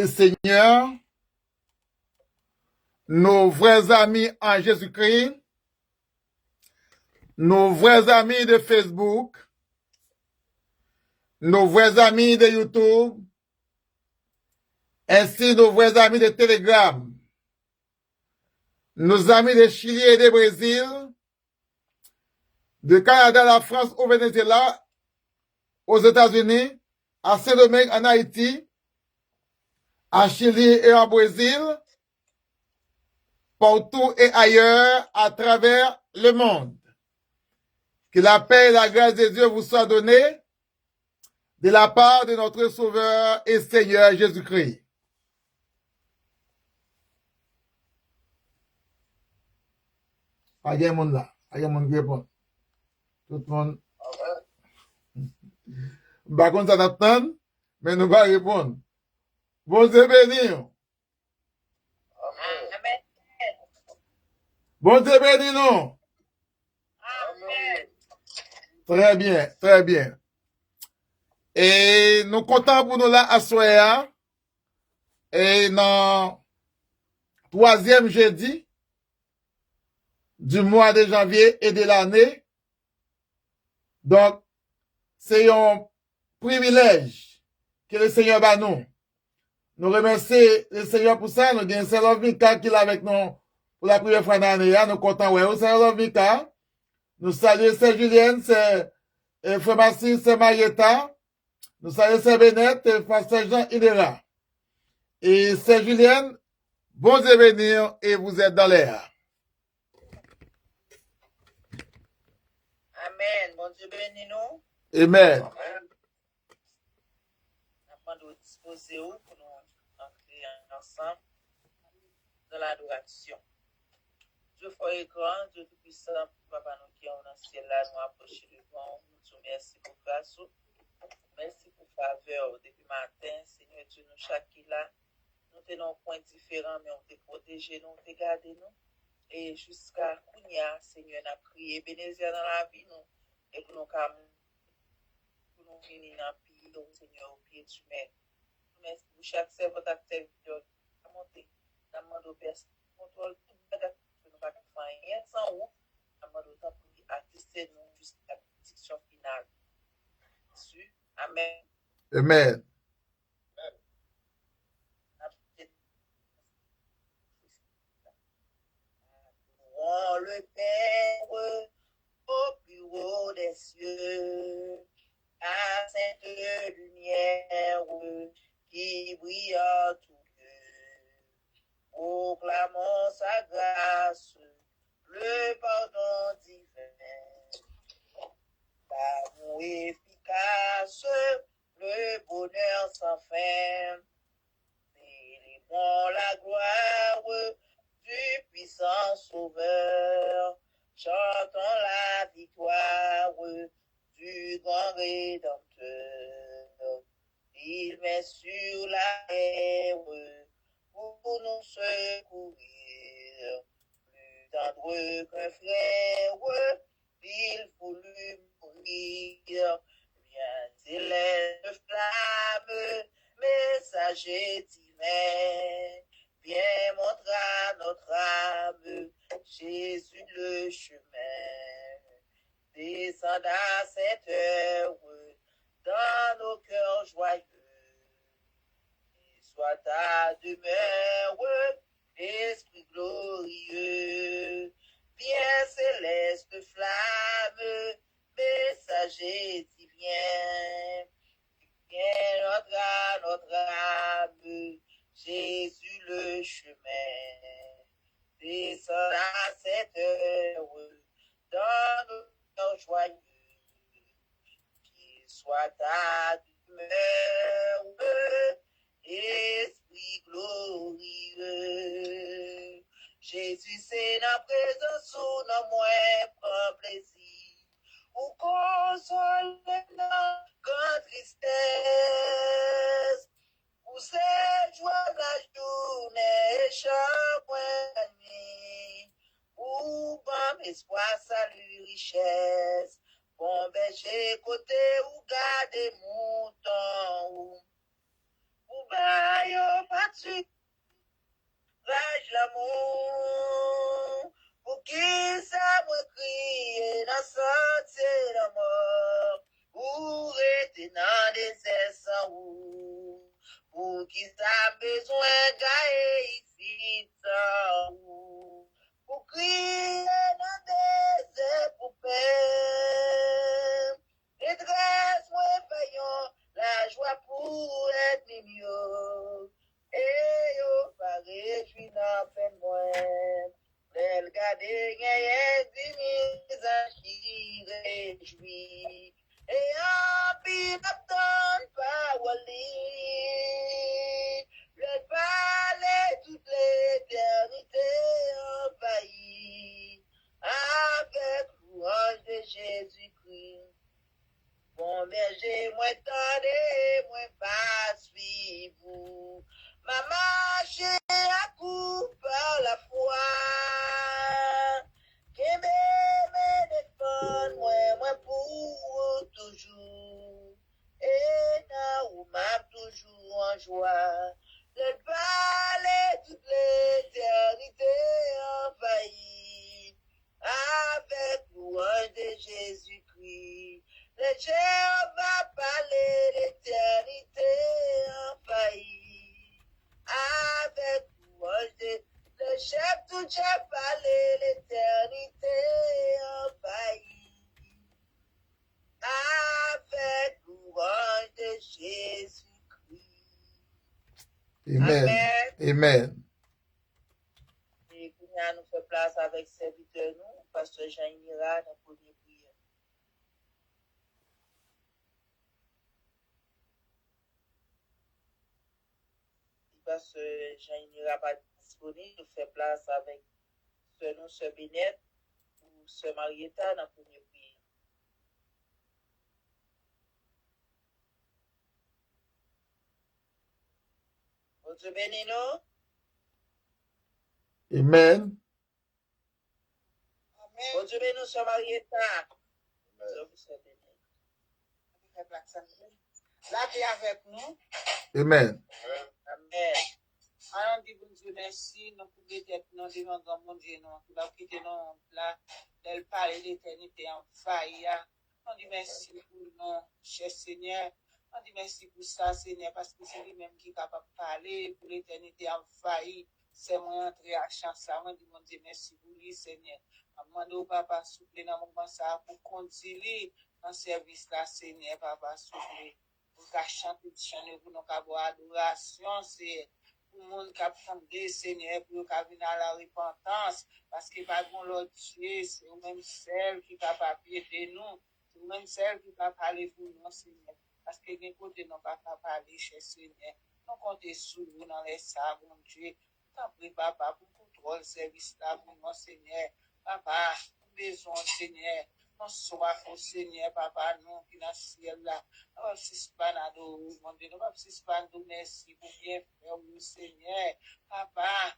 Seigneur, nos vrais amis en Jésus-Christ, nos vrais amis de Facebook, nos vrais amis de YouTube, ainsi nos vrais amis de Telegram, nos amis de Chili et de Brésil, de Canada, la France, au Venezuela, aux États-Unis, à Saint-Domingue, en Haïti, à Chili et au Brésil, partout et ailleurs à travers le monde. Que la paix et la grâce de Dieu vous soient données de la part de notre Sauveur et Seigneur Jésus-Christ. Pas de monde là, pas de monde qui répond. Tout le monde. Par contre, ça t'attend, mais nous va répondre. Bon Dieu béni. Amen. Bon Dieu béni, non? Amen. Très bien, très bien. Et nous comptons pour nous là à soir. Et dans troisième jeudi du mois de janvier et de l'année. Donc, c'est un privilège que le Seigneur va nous. Nous remercions le Seigneur pour ça. Nous avons Saint Vika qui est avec nous pour la première fois dans l'année. Nous comptons, ouais, Saint Vika. Nous saluons Saint Julien, c'est Frère Massi, c'est Marietta. Nous saluons Saint Bennett et Pasteur Jean Hidera. Et Saint Julien, bon Dieu venir et vous êtes dans l'air. Amen. Bon Dieu béni nous. Amen. Nous nous disposer pour nous entrer ensemble dans l'adoration. Dieu fort et grand, Dieu tout-puissant, Papa nous qui est dans le ciel là, nous approchons devant, nous te merci pour grâce, merci pour faveur depuis matin, Seigneur Dieu, nous chaque là, nous tenons point différents, mais on te protégé, nous te gardé nous, et jusqu'à Kounia, Seigneur, nous prié, bénézir dans la vie nous, et pour nous finir dans le pays, donc Seigneur, au pied du maître. Merci pour chaque servant acteur à monter, dans le monde au Père, contrôle tout le monde. Nous ne pouvons pas faire sans vous. Nous avons pour assister nous jusqu'à la bénédiction finale. Jésus. Amen. Amen. Louons le Père au plus haut des cieux, la sainte lumière qui brille en tout lieu. Proclamons sa grâce, le pardon divin, l'amour efficace, le bonheur sans fin. Célébrons la gloire du puissant Sauveur, chantons la victoire du grand Rédempteur. Il met sur la terre pour nous secourir, plus tendre qu'un frère, il voulut mourir, bien céleste flamme, messager divin, viens montrer à notre âme Jésus le chemin. Descends à cette heure dans nos cœurs joyeux, et sois ta demeure, Esprit glorieux. Viens céleste flamme, messager divin, viens notre âme, Jésus le chemin. Descends à cette heure dans nos cœurs joyeux, qu'il soit ta demeure, Esprit glorieux. Jésus, c'est la présence où nos moins prend plaisir, ou console dans grande tristesse, où c'est joie la journée et chaque nuit, où bon espoir, salut, richesse, bon berger côté ou garder mouton, ou baillot monter dans des airs sans roue. Pour qui ça besoin gagne ici sans roue. Pour crier dans des airs pour paix. Détresse, moi, payons la joie pour être mieux. Et yo, pas réjoui dans peine moins. Elle garde gagne dimise qui réjouit. Et en pile n'attend pas Wally. Le palais toute l'éternité envahie. Avec louange de Jésus-Christ. Bon berger, moi tendez, moi pas suivre. Ma marche à coup par la foi. Qui me défend, moi pour toujours. Et now, m'a toujours en joie. Le palais toute l'éternité envahie. Avec louange de Jésus-Christ. Le Jéhovah parler l'éternité envahie. Avec louange de le chef tout chef parler l'éternité envahie. Avec louange de Jésus-Christ. Amen. Amen. Et puis, nous fait place avec serviteur nous, pasteur Jean-Ira, dans le premier prière. Parce que Jean-Ira pas disponible, nous fait place avec nous, Sœur Bénette ou Sœur Marietta dans le premier prière. Bon Dieu bénis nous. Amen. Bon Dieu bénis nous, Sœur Marietta. La paix avec nous. Amen. Amen. Allons dire bon Dieu merci, nous pouvons être dans les mains de mon Dieu, nous pouvons quitter nous là, d'elle parler d'éternité en faille. On dit merci pour nous, cher Seigneur. On dit merci pour ça, Seigneur, parce que c'est lui-même qui est capable de parler pour l'éternité en faille. C'est moi entrer à chance. On dit mon Dieu merci pour lui, Seigneur. Je demande au Papa souple dans mon moment ça pour continuer dans le service là, Seigneur, Papa souple. Pour qu'à chanter, pour nous avoir adoration, c'est pour le monde qui a fondé, Seigneur, pour qu'il vienne à la repentance, parce que pas bon l'autre Dieu, c'est au même seul qui est capable d'aider nous, c'est au même seul qui est capable parler pour nous, Seigneur, parce que les côtés n'ont pas capable parler chez Seigneur. Nous comptons sur vous dans les sables, mon Dieu. T'en prie, Papa, pour contrôle service là, pour nous, Seigneur. Papa, besoin, Seigneur. Nous soif au Seigneur, Papa, nous qui dans le ciel là. Nous ne sommes pas dans le mon Dieu. Nous ne sommes pas dans le merci pour bien faire, au Seigneur. Papa,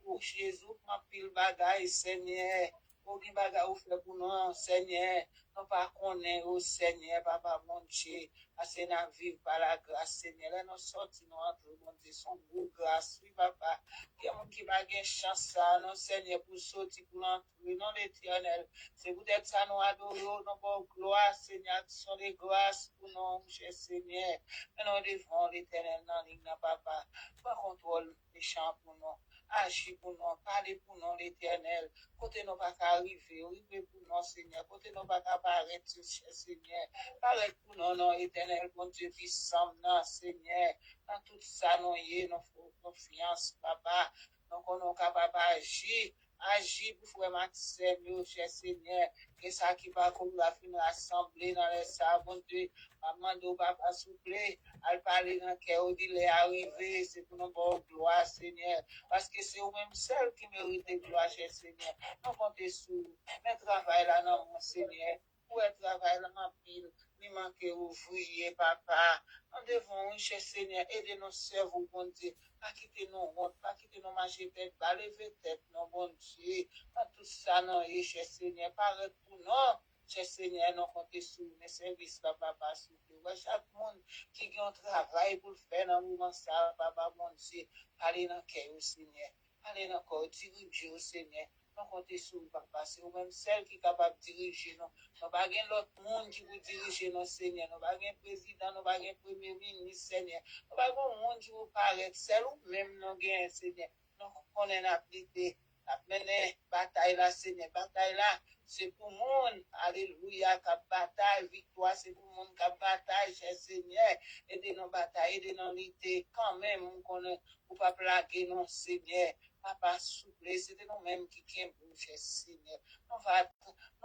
pour Jésus, ma pile bagaille, Seigneur. Pour qui bagaille ou fait pour nous, Seigneur. Nous pas connaître au Seigneur, Papa, mon Dieu. Parce que nous vivons par la grâce, Seigneur. Là, nous sortons, nous entrons, mon Dieu, son beau grâce, oui, Papa. Il y a un qui va gagner chance, non, Seigneur, pour sortir, pour entrer, non, l'Éternel. C'est peut-être ça, nous adorons, nous avons gloire, Seigneur, qui sont des grâces pour nous, cher Seigneur. Mais nous devons l'Éternel dans ligne, Papa. Pas contrôle les champs pour nous. Agis pour nous, parlez pour nous, l'Éternel. Côté nous pas arriver, arriver pour nous, Seigneur. Côté nous pas apparaître, cher Seigneur. Parlez pour nous, non, Éternel, bon Dieu puissant, non, Seigneur. Dans tout ça, nous y nous faut confiance, Papa. Donc, on est capable d'agir. Agir pour faire Maxime, cher Seigneur. Que ça qui va comme la fin rassembler dans les sables, bon Dieu. Maman, de Papa, souple. Elle parle dans le cœur, il est arrivé. C'est pour nous bon gloire, Seigneur. Parce que c'est vous-même seul qui mérite de gloire, cher Seigneur. Nous comptons sur vous. Mais travail là, non, mon Seigneur. Pour être travail là, ma pile. Ni manquer ouvrier, Papa. Nous devons, cher Seigneur, aider nos cerveaux, bon Dieu. Pas quitter nos routes, pas quitter nos marchés tête, pas lever tête, non, bon Dieu. Pas tout ça, non, et cher Seigneur, paraît pour nous. Cher Seigneur, nous comptons sur les services, Papa, s'il vous plaît. Chaque monde qui a un travail pour le faire dans le moment, ça, Papa, mon Dieu. Allez dans le cœur, Seigneur. Allez dans le corps, dirige, Seigneur. nous comptons sur vous, papa. C'est vous-même celle qui est capable de diriger nous. Nous pas gen l'autre monde qui vous dirige nous, Seigneur. Nous pas gen président, nous pas gen premier ministre, Seigneur. Nous pas gen monde qui vous paraît seul ou même nous gen, Seigneur. Nous connaissons l'appliquer, la mener bataille là, Seigneur. Bataille là, c'est pour le monde, alléluia, qui bataille, victoire, c'est pour le monde qui bataille, cher Seigneur. Aidez-nous bataille, aidez-nous lutter, quand même, on connaît, pour pas plaquer non, Seigneur. Papa, souple, c'était nous-mêmes qui nous, cher Seigneur. Nous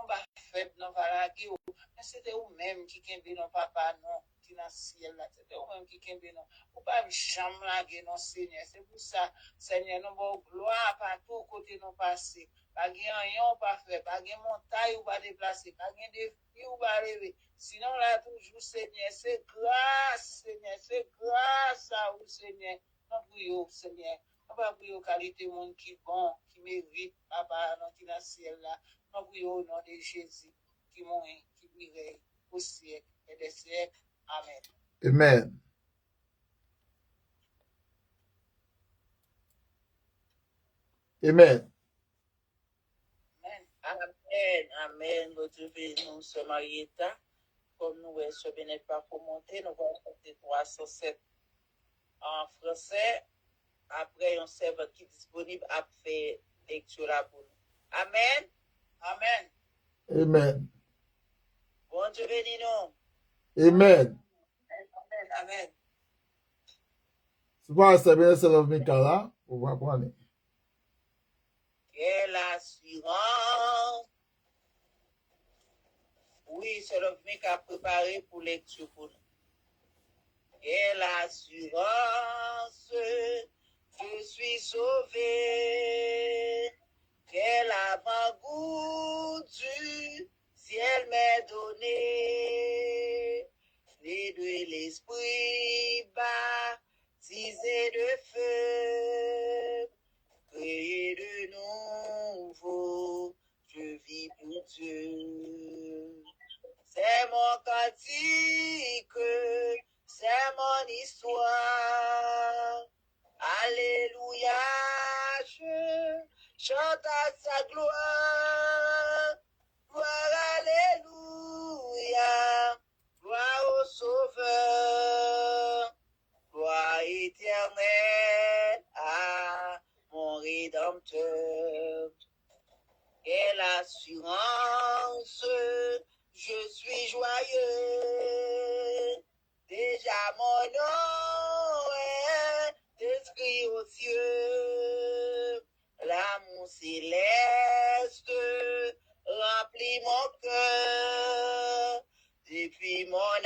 va faible, nous va laguer, mais c'était nous-mêmes qui nous, papa, non, qui dans le ciel là, c'était nous-mêmes qui nous. Pour pas jamais laguer, non, Seigneur. C'est pour ça, Seigneur, nous avons gloire partout côté nous passer. Pas de rien pas faire, pas de montagne ou pas déplacer, pas de défi ou pas rêver. Sinon, là, toujours, Seigneur, c'est grâce, Seigneur, c'est grâce à vous, Seigneur. Nous prions, Seigneur. Nous pas prions qualité monde qui bon, qui mérite, papa, qui dans le ciel là. Nous prions au nom de Jésus, qui mourit, qui vivrait au siècle et des siècles. Amen. Amen. Amen. Amen, amen. Nous devons se marier. Comme nous sommes bien pas pour monter, nous allons compter 307 en français. Après, on sait qui est disponible à faire lecture là pour nous. Amen. Amen. Amen. Bon Dieu bénis nous. Amen. Amen. Amen. C'est pas ça, bien, c'est le Mikala. On va prendre. Quelle assurance. Oui, c'est le mec à préparer pour lecture pour nous. Quelle assurance, je suis sauvé. Quel avant-goût du ciel m'est donné. Les de l'esprit baptisé de feu. Créé de nouveau, je vis pour Dieu. C'est mon cantique, c'est mon histoire. Alléluia, je chante à sa gloire. Gloire, alléluia, gloire au Sauveur. Gloire éternelle à mon Rédempteur. Quelle assurance, je suis joyeux. Déjà mon nom est inscrit aux cieux. L'amour céleste remplit mon cœur. Depuis mon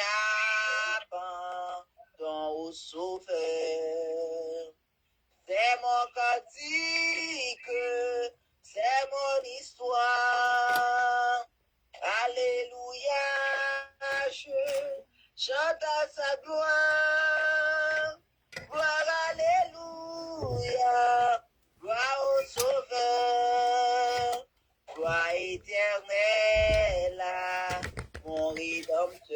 abandon au Sauveur. C'est mon cantique, c'est mon histoire. Alléluia, je chante à sa gloire. Gloire, alléluia, gloire au Sauveur. Gloire éternelle à mon Rédempteur.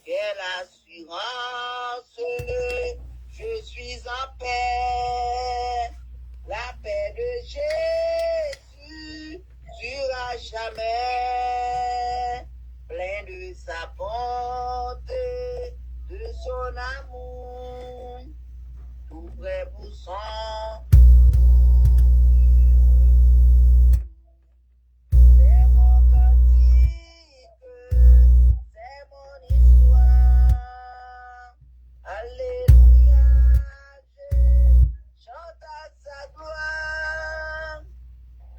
Quelle assurance, je suis en paix. La paix de Jésus durera jamais. Plein de sa bonté, de son amour. Tout prêt pour son. C'est mon cantique, c'est mon histoire. Alléluia, je chante à sa gloire.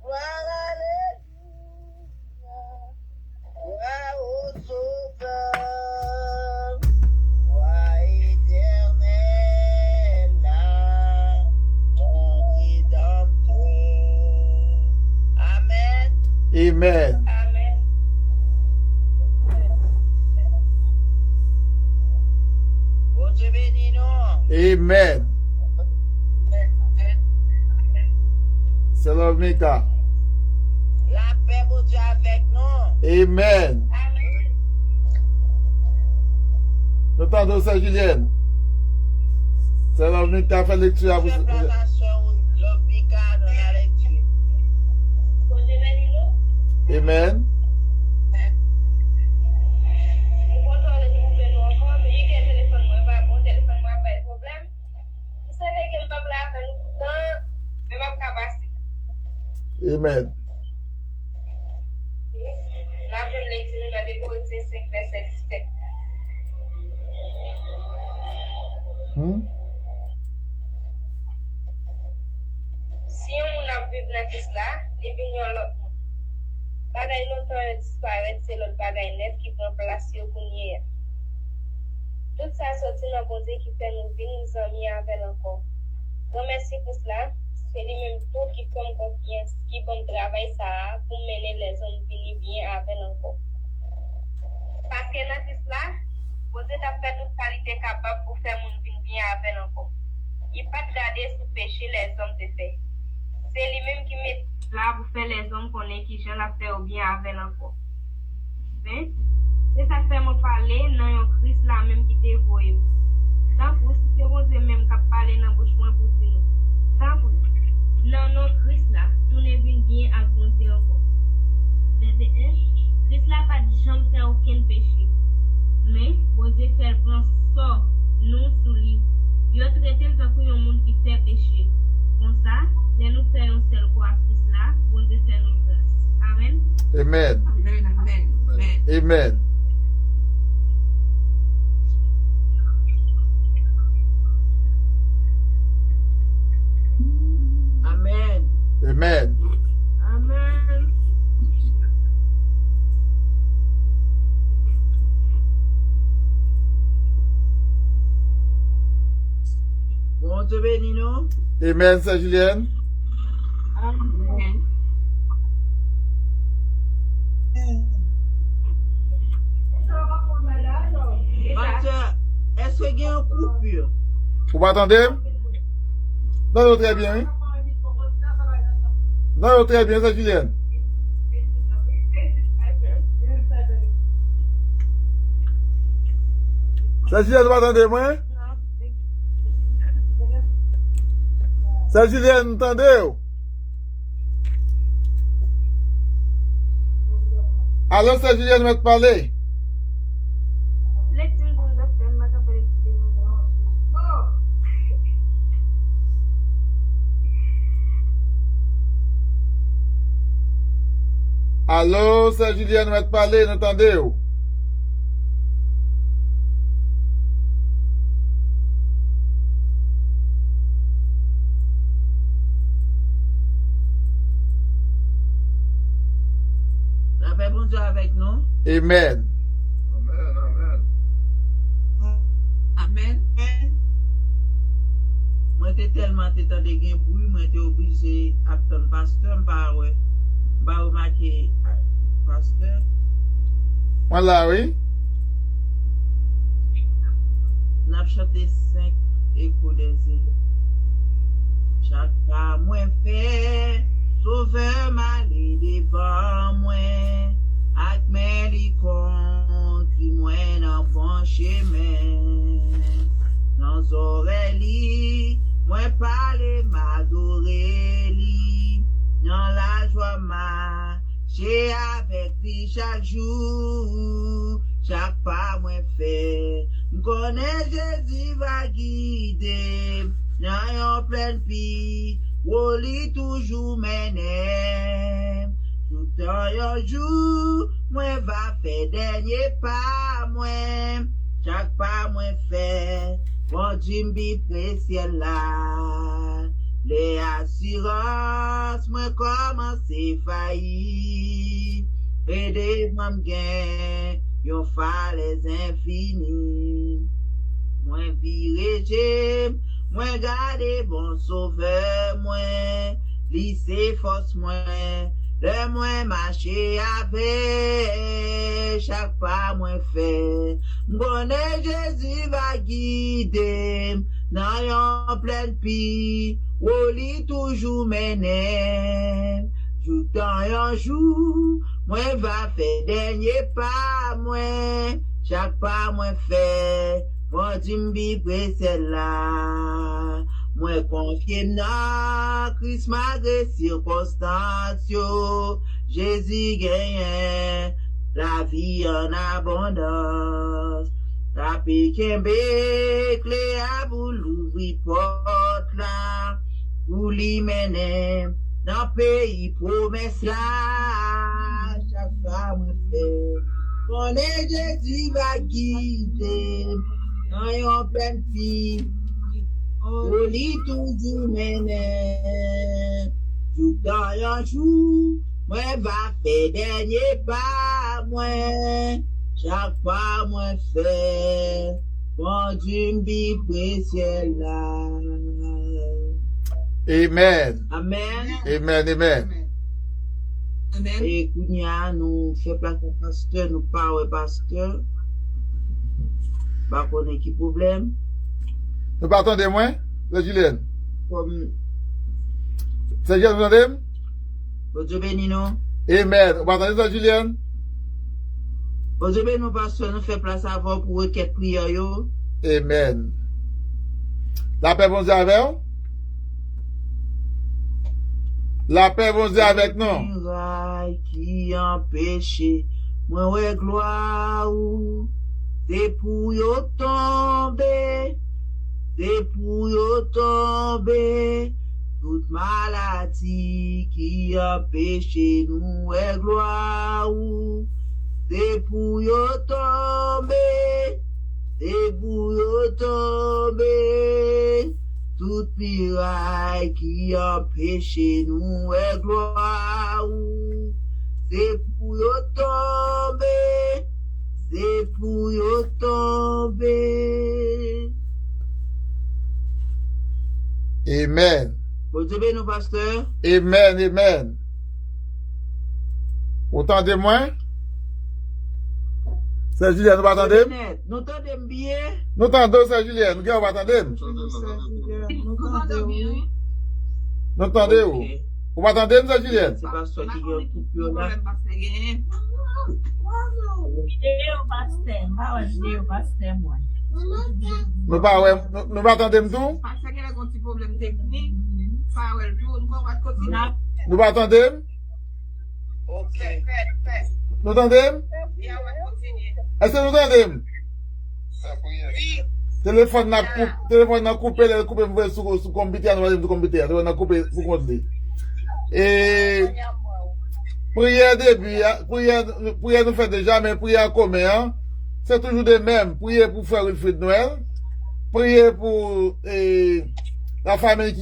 Gloire, alléluia, gloire au Sauveur. Gloire éternelle à mon Rédempteur. Amen. Amen. Amen. Bon Dieu bénis nous. Amen. C'est le Mika. La paix, bon Dieu, avec nous. Amen. Amen. Nous t'entendons ça, Julienne. C'est le Mika fait lecture à vous. Je place la soeur Love Mika dans la lecture. Amen. Amen. Si on a vu dans cela, les vignes l'autre. Bagay longtemps disparaître, c'est l'autre bagay net qui prend place au cournier. Tout ça sorti dans bon Dieu qui fait nous venir nous amis avec encore. Remercie pour cela. C'est lui-même tout qui fait confiance, qui bon travail ça pour mener les hommes venir bien avec encore. Parce que dans tout cela, bon Dieu a fait toute qualité capable pour faire mon venir bien avec encore. Il pas garder sous péché les hommes de fait. C'est lui-même qui met là pour faire les hommes connaître qui j'en a fait au bien avec encore. Mais c'est ça fait me parler dans un Christ là même qui te voye. Tant pour si c'est bon Dieu même qui parler dans bouche moi pour dire. Tant pour non Christ là, tout n'est bien à bon Dieu encore. Verset 1, Christ là pas dit jamais faire aucun péché. Mais bon Dieu fait prendre ça nous sous lui. Il a traité le temps pour un monde qui fait péché. Comme ça, les nous faisons seul quoi à Christ là, bon Dieu fait nos grâces. Amen. Amen. Amen, amen, amen. Amen. Amen. Amen. Amen. Bon Dieu béni nous. Amen, Sœur Julienne. Amen. Pasteur, est-ce qu'il y a une coupure? Vous m'entendez? Non, très bien. Hein? Non, très bien, Sœur Julienne. Sœur Julienne, vous m'entendez, moi? Sœur Julienne, entendez-vous? Alors, Sœur Julienne, va te parler. Allô, Sœur Julienne, va te parler, entendez-vous? La paix bon Dieu avec nous. Amen. Amen. Moi, j'étais tellement dans des gains bruit, moi, j'étais obligé à attendre pasteur, pas remarquer pasteur. Voilà, oui. On a chanté 5 échos des îles. Chaque pas moins fait, sauveur m'a devant moi, ak men li conduit moi dans bon chemin. Dans oreilles, moi parler m'adorer li, dans la joie marcher avec lui chaque jour, chaque pas moi fait. M'connais Jésus va guider, dans yon pleine vie, où li toujours mené. Tout un jour, moi va faire dernier pas, moi, chaque pas moi fait, bon Dieu m'bi précieux là. Les assurances, moi commence faillir, aidez-moi m'gain, yon falaise infinie. Moi viré, moi garder bon sauveur, moi, lycée force moi, le moi marcher avec, chaque pas moi fait. M'gonnais Jésus va guider, dans yon pleine vie, où li toujours mené. Tout dans yon jour, moi va faire dernier pas, moi, chaque pas moi fait. Mon Dieu m'bi précieux là, moi confie dans Christ malgré circonstances yo, Jésus gagne la vie en abondance. La piquembe clé à vous l'ouvrir porte là, pour l'y mener dans pays promesse là. Chaque fois moi fait, on est Jésus va guider, dans yon pleine vie, on lit toujours mener, tout dans yon jour, moi va faire dernier pas, moi. Chaque fois, moi, fait, mon Dieu, vie précieux là. Amen. Amen. Amen, amen. Amen. Et Kounia, nous fait place au pasteur, nous parlons pasteur. Pas qu'on ait qui problème. Nous partons de moins, c'est Julien. Comme, C'est Julien, vous entendez? Dieu béni nous. Amen. Vous partons de Julien? Dieu béni nous, pasteur, nous fait place avant pour requête prière yo. Amen. La paix, bon Dieu, avec vous. La paix, bon Dieu, avec nous. Miraille qui empêche, moi, ouais, gloire, c'est pour yo tomber, c'est pour yo tomber, toute maladie qui empêche nous, ouais, gloire, c'est pour yo tomber, c'est pour yo tomber. Toute miraille qui empêche nous est gloire, c'est pour yo tomber, c'est pour yo tomber. Amen. Bon Dieu béni nous, pasteur. Amen, amen. Vous entendez moi? C'est Julien, nous attendons? Nous entendons bien. Nous entendons, c'est Julien, nous attendons? Nous entendons où? Vous attendez, c'est Julien? C'est pasteur qui a un coupure là. Nous pas attendons tout? Nous attendons? Ok. Nous entendons? Est-ce que nous entendons? Téléphone n'a coupé, vous sous computer, nous allons computer, nous allons couper pour continuer. Et prière début, prière nous fait déjà, mais prière commun, c'est toujours des mêmes. Prière pour faire une fête de Noël, prière pour la famille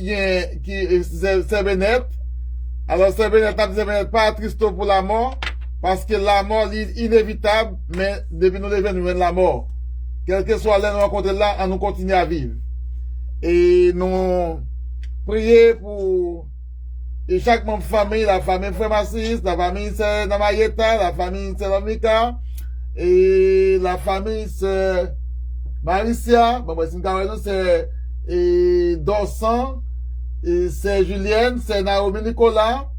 qui c'est Bénette. Alors c'est Bénette pas triste pour la mort, parce que la mort est inévitable, mais depuis nous devons la mort. Quel que soit l'un nous rencontrer là, on nous continue à vivre. Et nous prions pour chaque membre de famille, la famille Frère Massis, la famille c'est Namayeta, la famille c'est Lomika, et la famille c'est Maricia, bon, c'est Dorsan, et c'est Julienne, c'est Naomi Nicolas,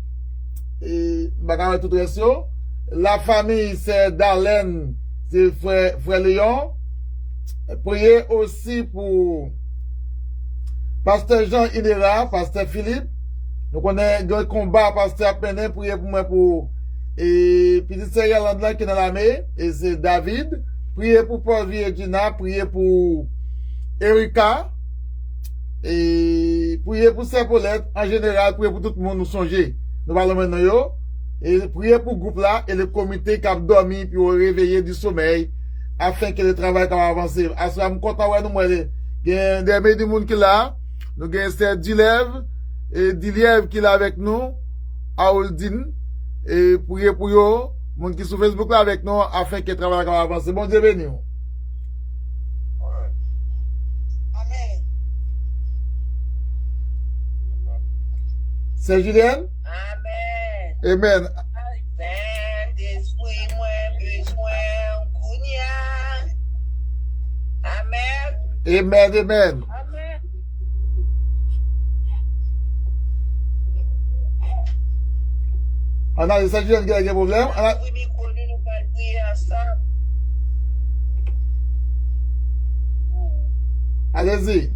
et tout réseau. La famille c'est Darlene, c'est Frère Léon. Priez aussi pour Pasteur Jean Inera, Pasteur Philippe. Nous connaissons le combat, Pasteur Penin, priez pour moi pour Petit Sérial qui est dans l'armée, et c'est David. Priez pour Paul Virginia, priez pour Erika, et priez pour Saint-Paulette, en général, priez pour tout le monde nous songer. Nous parlons maintenant, et priez pour le groupe là, et le comité qui a dormi, puis réveillé du sommeil, afin que le travail puisse avancer. À ce moment, content, nous, il y a des monde qui est là, nous avons cette Dilev, et Dilev qui est là avec nous, Aoldine, et priez pour eux, monde qui sont sur Facebook là avec nous, afin que le travail puisse avancer. Bon Dieu béni. C'est Julien? Amen. Amen. Saint-Esprit, moi, besoin, Kounia. Amen. Amen, amen. Amen. On a, c'est Julien qui a des problèmes. Oui, mais nous allons prier ensemble. Allez-y.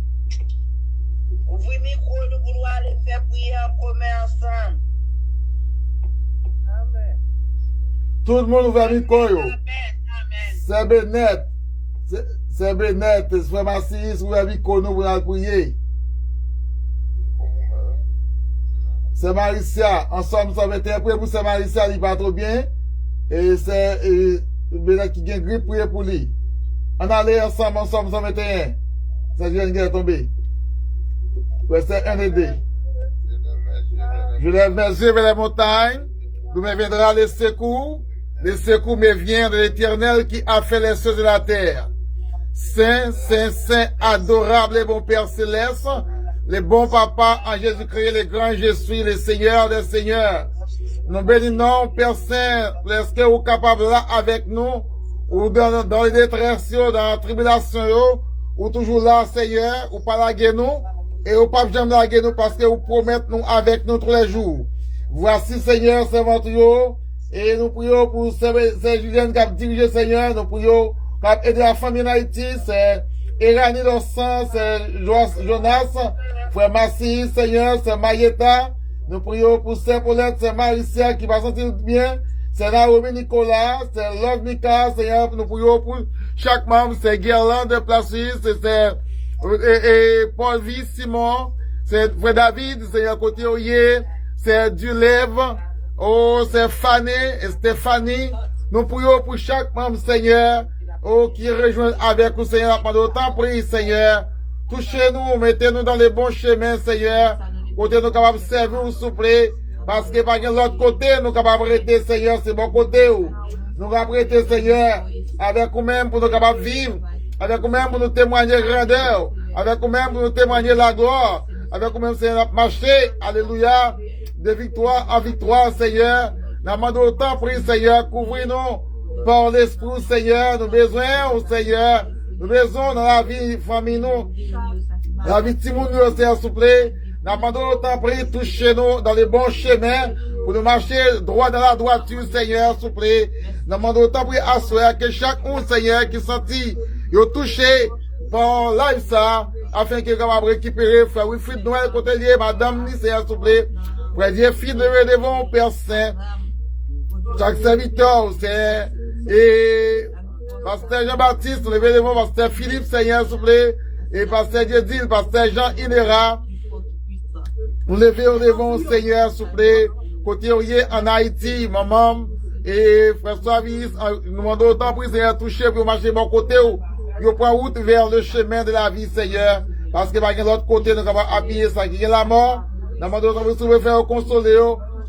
Ouvrez le micro, nous voulons aller faire prier en commun ensemble. Tout le monde ouvre le micro. Amen. C'est Benet. C'est Benet. C'est frère Massis, ouvre le micro, nous allons prier. C'est Maricia. Ensemble, nous sommes interprètes pour c'est Maricia, il va trop bien. Et c'est Benet qui gagne grippe, prier pour lui. On allait ensemble, 121. C'est Julien qui est tombé. Verset 1 et 2. Je lève mes yeux vers les montagnes, d'où me viendra le secours. Le secours me vient de l'Éternel qui a fait les cieux de la terre. Saint, Saint, Saint, adorable et bon Père céleste, le bon Papa en Jésus-Christ, le grand je suis, le Seigneur des Seigneurs. Nous bénissons, Père Saint, est-ce que vous êtes capable là avec nous, ou dans les détresses, dans la tribulation, ou toujours là, Seigneur, ou pas laguer nous, et ou pas jamais laguer nous parce que vous promettez nous avec nous tous les jours. Voici, Seigneur, c'est votre yo. Et nous prions pour c'est Julien qui a dirigé, Seigneur. Nous prions qui a aidé la famille en Haïti. C'est Erani Lossan, c'est Jonas, frère Massi, Seigneur, c'est Mayeta. Nous prions pour Saint Paulette, c'est Maricia qui va sentir bien. C'est Naomi Nicolas, c'est Love Mika, Seigneur. Nous prions pour chaque membre, c'est Guerlain de Placis, c'est Paul V. Simon, c'est frère David, Seigneur, côté Oyer, c'est Dulève. Oh, c'est Fanny et Stéphanie. Nous prions pour chaque membre, Seigneur. Oh, qui rejoint avec nous, Seigneur. Pendant autant, prie, Seigneur. Touchez-nous, mettez-nous dans les bons chemins, Seigneur. Côté nous capables de servir, vous soufflez. Parce que par l'autre côté, nous capables de rester, Seigneur, c'est bon côté. Nous capables de rester, Seigneur, avec nous-mêmes pour nous capables de vivre. Avec nous-mêmes pour nous témoigner grandeur. Avec nous-mêmes pour nous témoigner la gloire. Avec nous-mêmes, Seigneur, marcher. Alléluia. De victoire en victoire, Seigneur. Nous demandons autant, prie, Seigneur, couvrez-nous par l'Esprit, Seigneur. Nous besoin, oh Seigneur. Nous besoin dans la vie, famille, nous. La vie de Timoun, nous, Seigneur, s'il vous plaît. Nous demandons autant, prie, touchez-nous dans les bons chemins pour nous marcher droit dans la droiture, Seigneur, s'il vous plaît. Nous demandons autant, prie, asseoir que chacun, Seigneur, qui sentit, il touché par live ça, afin qu'il capable de récupérer, frère Wilfried Noël, côté lié, madame, Seigneur, s'il vous plaît. Frère Dieu, fils de devant, Père Saint, chaque serviteur, c'est, et, Pasteur Jean-Baptiste, levez devant, Pasteur Philippe, Seigneur, s'il vous plaît, et Pasteur Dieu, Pasteur Jean Inera, nous levons devant, Seigneur, s'il vous plaît, côté en Haïti, maman, et Frère Suavis, nous demandons autant pour Seigneur, toucher, pour marcher bon côté, pour prendre route vers le chemin de la vie, Seigneur, parce que par l'autre côté, nous avons appuyé ça, qui est la mort. Nous demandons de vous faire consoler,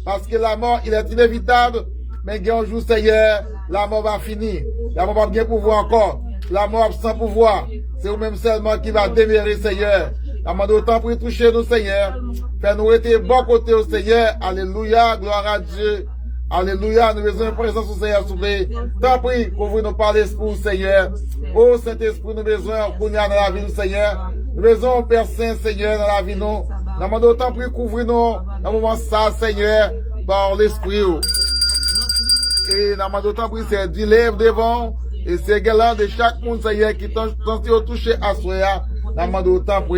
parce que la mort, il est inévitable, mais un jour, Seigneur, la mort va finir. La mort va bien pouvoir encore. La mort sans pouvoir. C'est vous-même seulement qui va demeurer, Seigneur. Nous demandons autant pour toucher nous, Seigneur. Faire nous être bon côté au Seigneur. Alléluia, gloire à Dieu. Alléluia, nous besoin de présence au Seigneur, s'il vous plaît. Tant pis, couvre-nous par l'Esprit, Seigneur. Ô Saint-Esprit, nous besoin, qu'on y a dans la vie, Seigneur. Nous besoin, Père Saint, Seigneur, dans la vie, nous. Nous demandons autant pour couvrir nous, dans le moment ça, Seigneur, par l'Esprit. Et nous demandons autant pour c'est du lèvre devant, et c'est galant de chaque monde, Seigneur, qui t'ont touché à soi. Nous demandons autant pour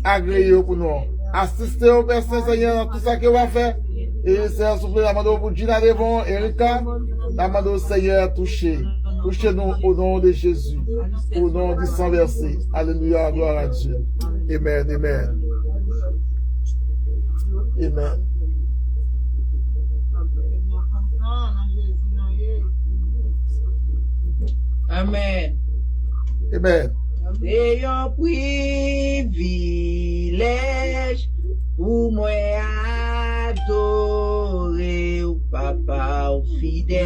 agréer pour nous. Assister au Père Saint, Seigneur, dans tout ça qu'on va faire. Et c'est s'il vous plaît, nous demandons pour Gina devant, Erika. Nous demandons, Seigneur, touchez-nous au nom de Jésus, au nom du sang versé. Alléluia, gloire à Dieu. Amen, amen. Amen. Amen. Amen. C'est un privilège pour moi adorer au Papa au fidèle.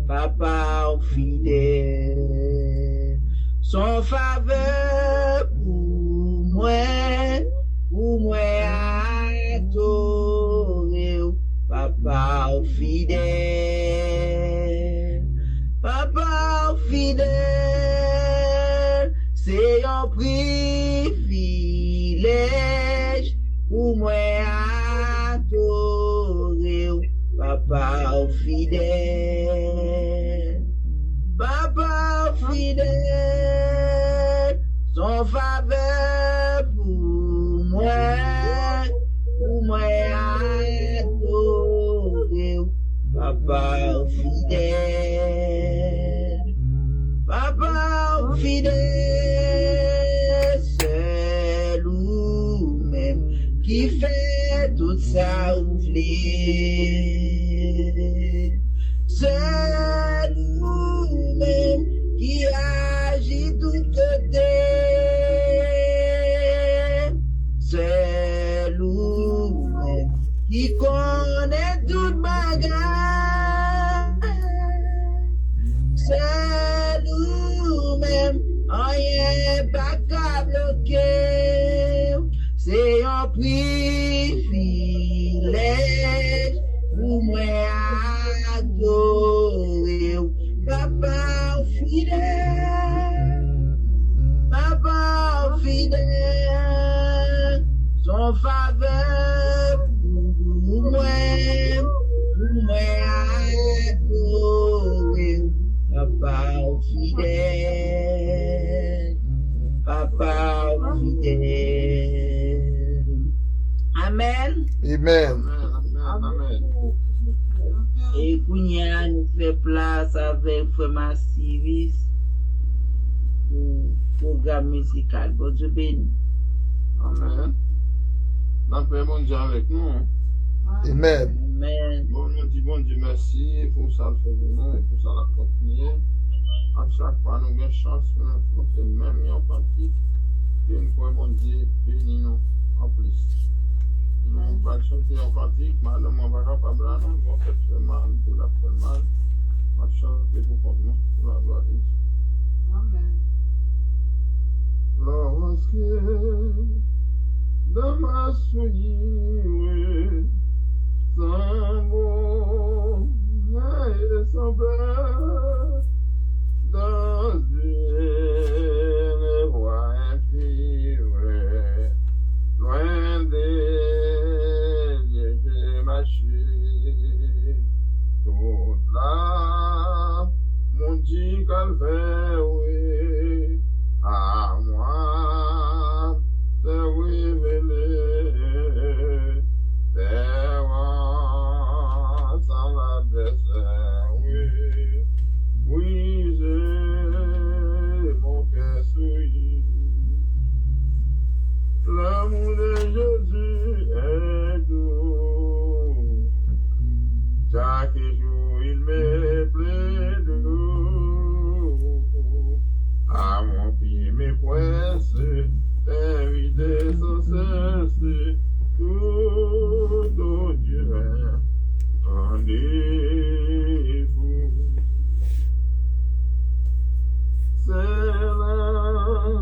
Papa au fidèle. Son faveur pour moi adorer au Papa au fidèle. Papa au fidèle, c'est un privilège pour moi adorer au Papa au fidèle. Papa au fidèle, son faveur pour moi adorer. Papa fidèle, Papa fidèle, c'est lui-même qui fait tout ça ouvrir. C'est lui-même qui agit tout côté. C'est lui-même qui connaît toute bagarre. C'est nous-mêmes, rien pas qu'à bloquer. C'est un privilège pour moi adorer. Papa fidèle, Papa fidèle, son faveur pour moi adorer. Papa fidèle, Papa fidèle. Amen. Amen. Amen. Et Kounia nous fait place avec Frère Massivis pour programme musical. Bon Dieu béni. Amen. La paix mondiale avec nous. Amen. Amen. Bon, nous disons bon Dieu merci pour ça le fait de nous et pour ça la continuer. À chaque fois, nous avons chance pour nous affronter même en partie. Et une fois, bon Dieu, bénis nous en plus. Nous ne pas chanter en pratique, mais le monde va capable là, nous allons faire mal, pour la faire mal. On va chanter pour contenir, pour la gloire de Dieu. Amen. Lorsque dans ma souillure, sans bon et sans peur, dans une voie impure, loin des lieux j'ai marché, toute là, mon dit calvaire, oui, à moi, c'est révélé, devant sans l'adversaire, oui, oui, j'ai mon cœur souillé. L'amour de Jésus est doux, chaque jour il me plaît doux, à mon pied mes presse, invité sans cesse, tout au divin rendez-vous. C'est là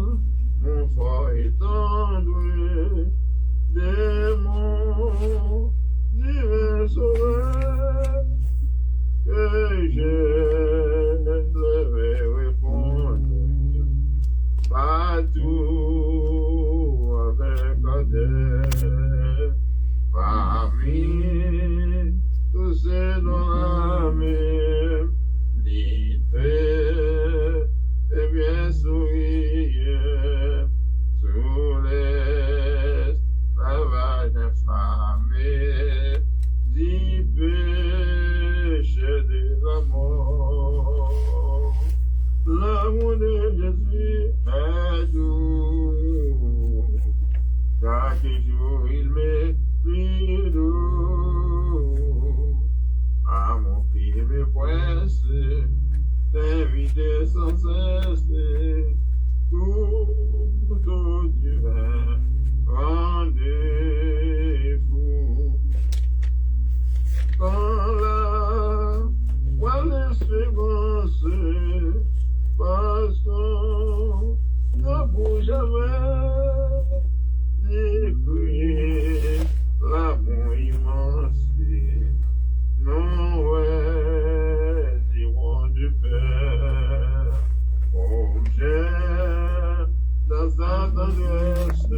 mon fort étendu, des monts divin sauveur, que je devais répondre partout avec odeur, parmi tous ceux dont la même l'idée est bien souriant sous l'esclavage infamé du péché de la mort. L'amour de Jésus est doux, chaque jour il m'est plus doux, à mon pied mes presse, t'inviter sans cesse, tout au divin rendez-vous. Quand la l'espérance passons, ne bouge jamais, décrier l'amour immense, non ouais, diront du Père, objet dans sa tendresse,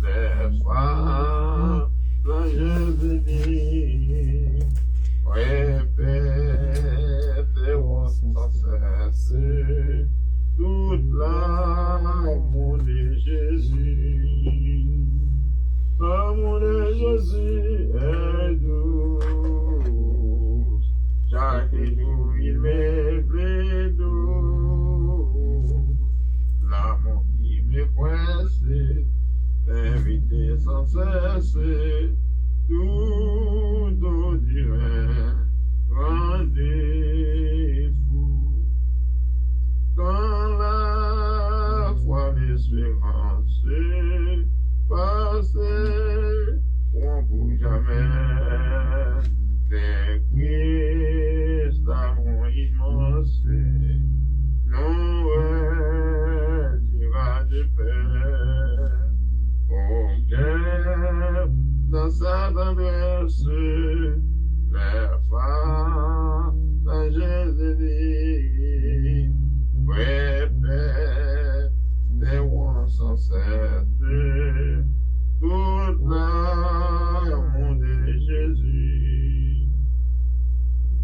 les femmes, l'ange béni, répéteront sans cesse toute l'amour de Jésus. L'amour de Jésus est doux, pressé, t'inviter sans cesse, tout au divin rendez-vous. Quand la foi, l'espérance passée, on pour jamais des Christ d'amour immense, nous dira de paix, aucun dans sa tendresse, la femme de Jésus, répète des rois sans cesse, tout l'amour de Jésus.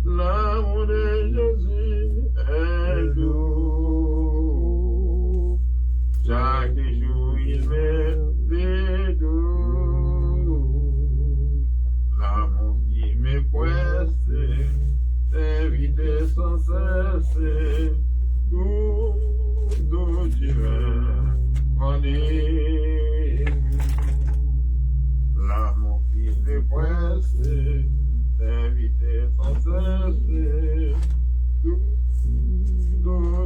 L'amour de Jésus est doux. Chaque jour il met des doux. L'amour qui me presse, t'invite sans cesse. Tout divin rendez-vous. L'amour qui me presse, t'inviter sans cesse, tout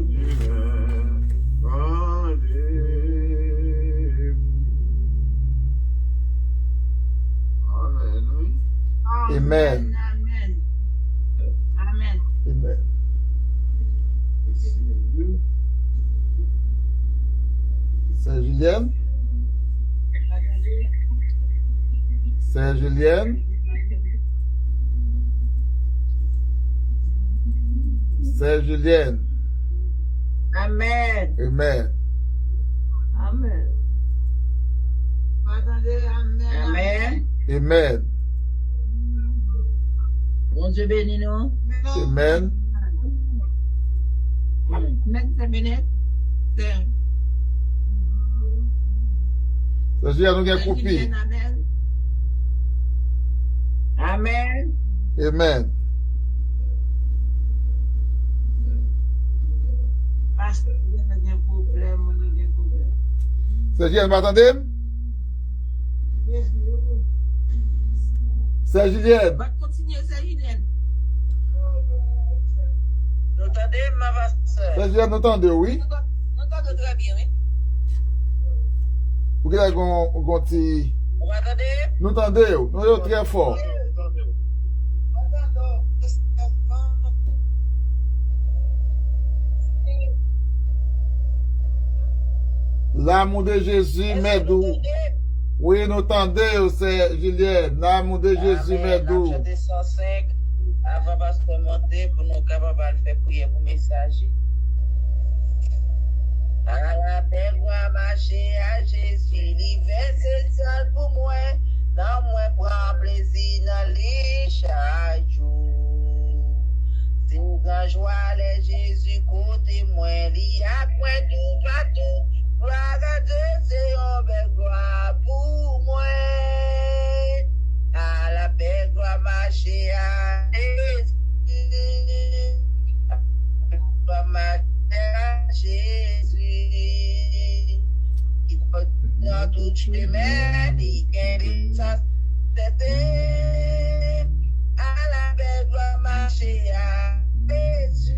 divin rendez-vous. Amen, oui. Amen. Amen. Amen. Amen. Sœur Julienne. Sœur Julienne. Sœur Julienne. Amen. Amen. Amen. Attendez, amen. Amen. Amen. Bon Dieu bénis nous. Amen. Next minute. Sœur Julienne, nous avons coupé. Amen. Amen. Parce que il y a un problème, il y a un problème. Sœur Julienne, vous m'entendez? Sœur Julienne. Va continuer, Sœur Julienne. Nous entendez, ma vaste sœur? Sœur Julienne, nous entendez, oui? Nous entendons très bien, oui. Vous avez un petit... Vous m'entendez? Nous entendez, nous sommes très fort. L'amour de Jésus m'est doux. Oui, nous entendez, c'est Julienne. L'amour de Jésus m'est doux. Nous avons 105 avant de monter pour nous capables de faire prier pour messager. À la belle voie marcher à Jésus, l'hiver c'est seul pour moi. Dans moi prends plaisir dans les chaque jour. Si vous grand joie les Jésus côté moi, il y a point tout partout. Gloire à Dieu, c'est une belle gloire pour moi. À la belle gloire marcher à Jésus. À marcher à Jésus. Il continue dans tout chemin, il gagne sa tête. À la belle gloire marcher à Jésus.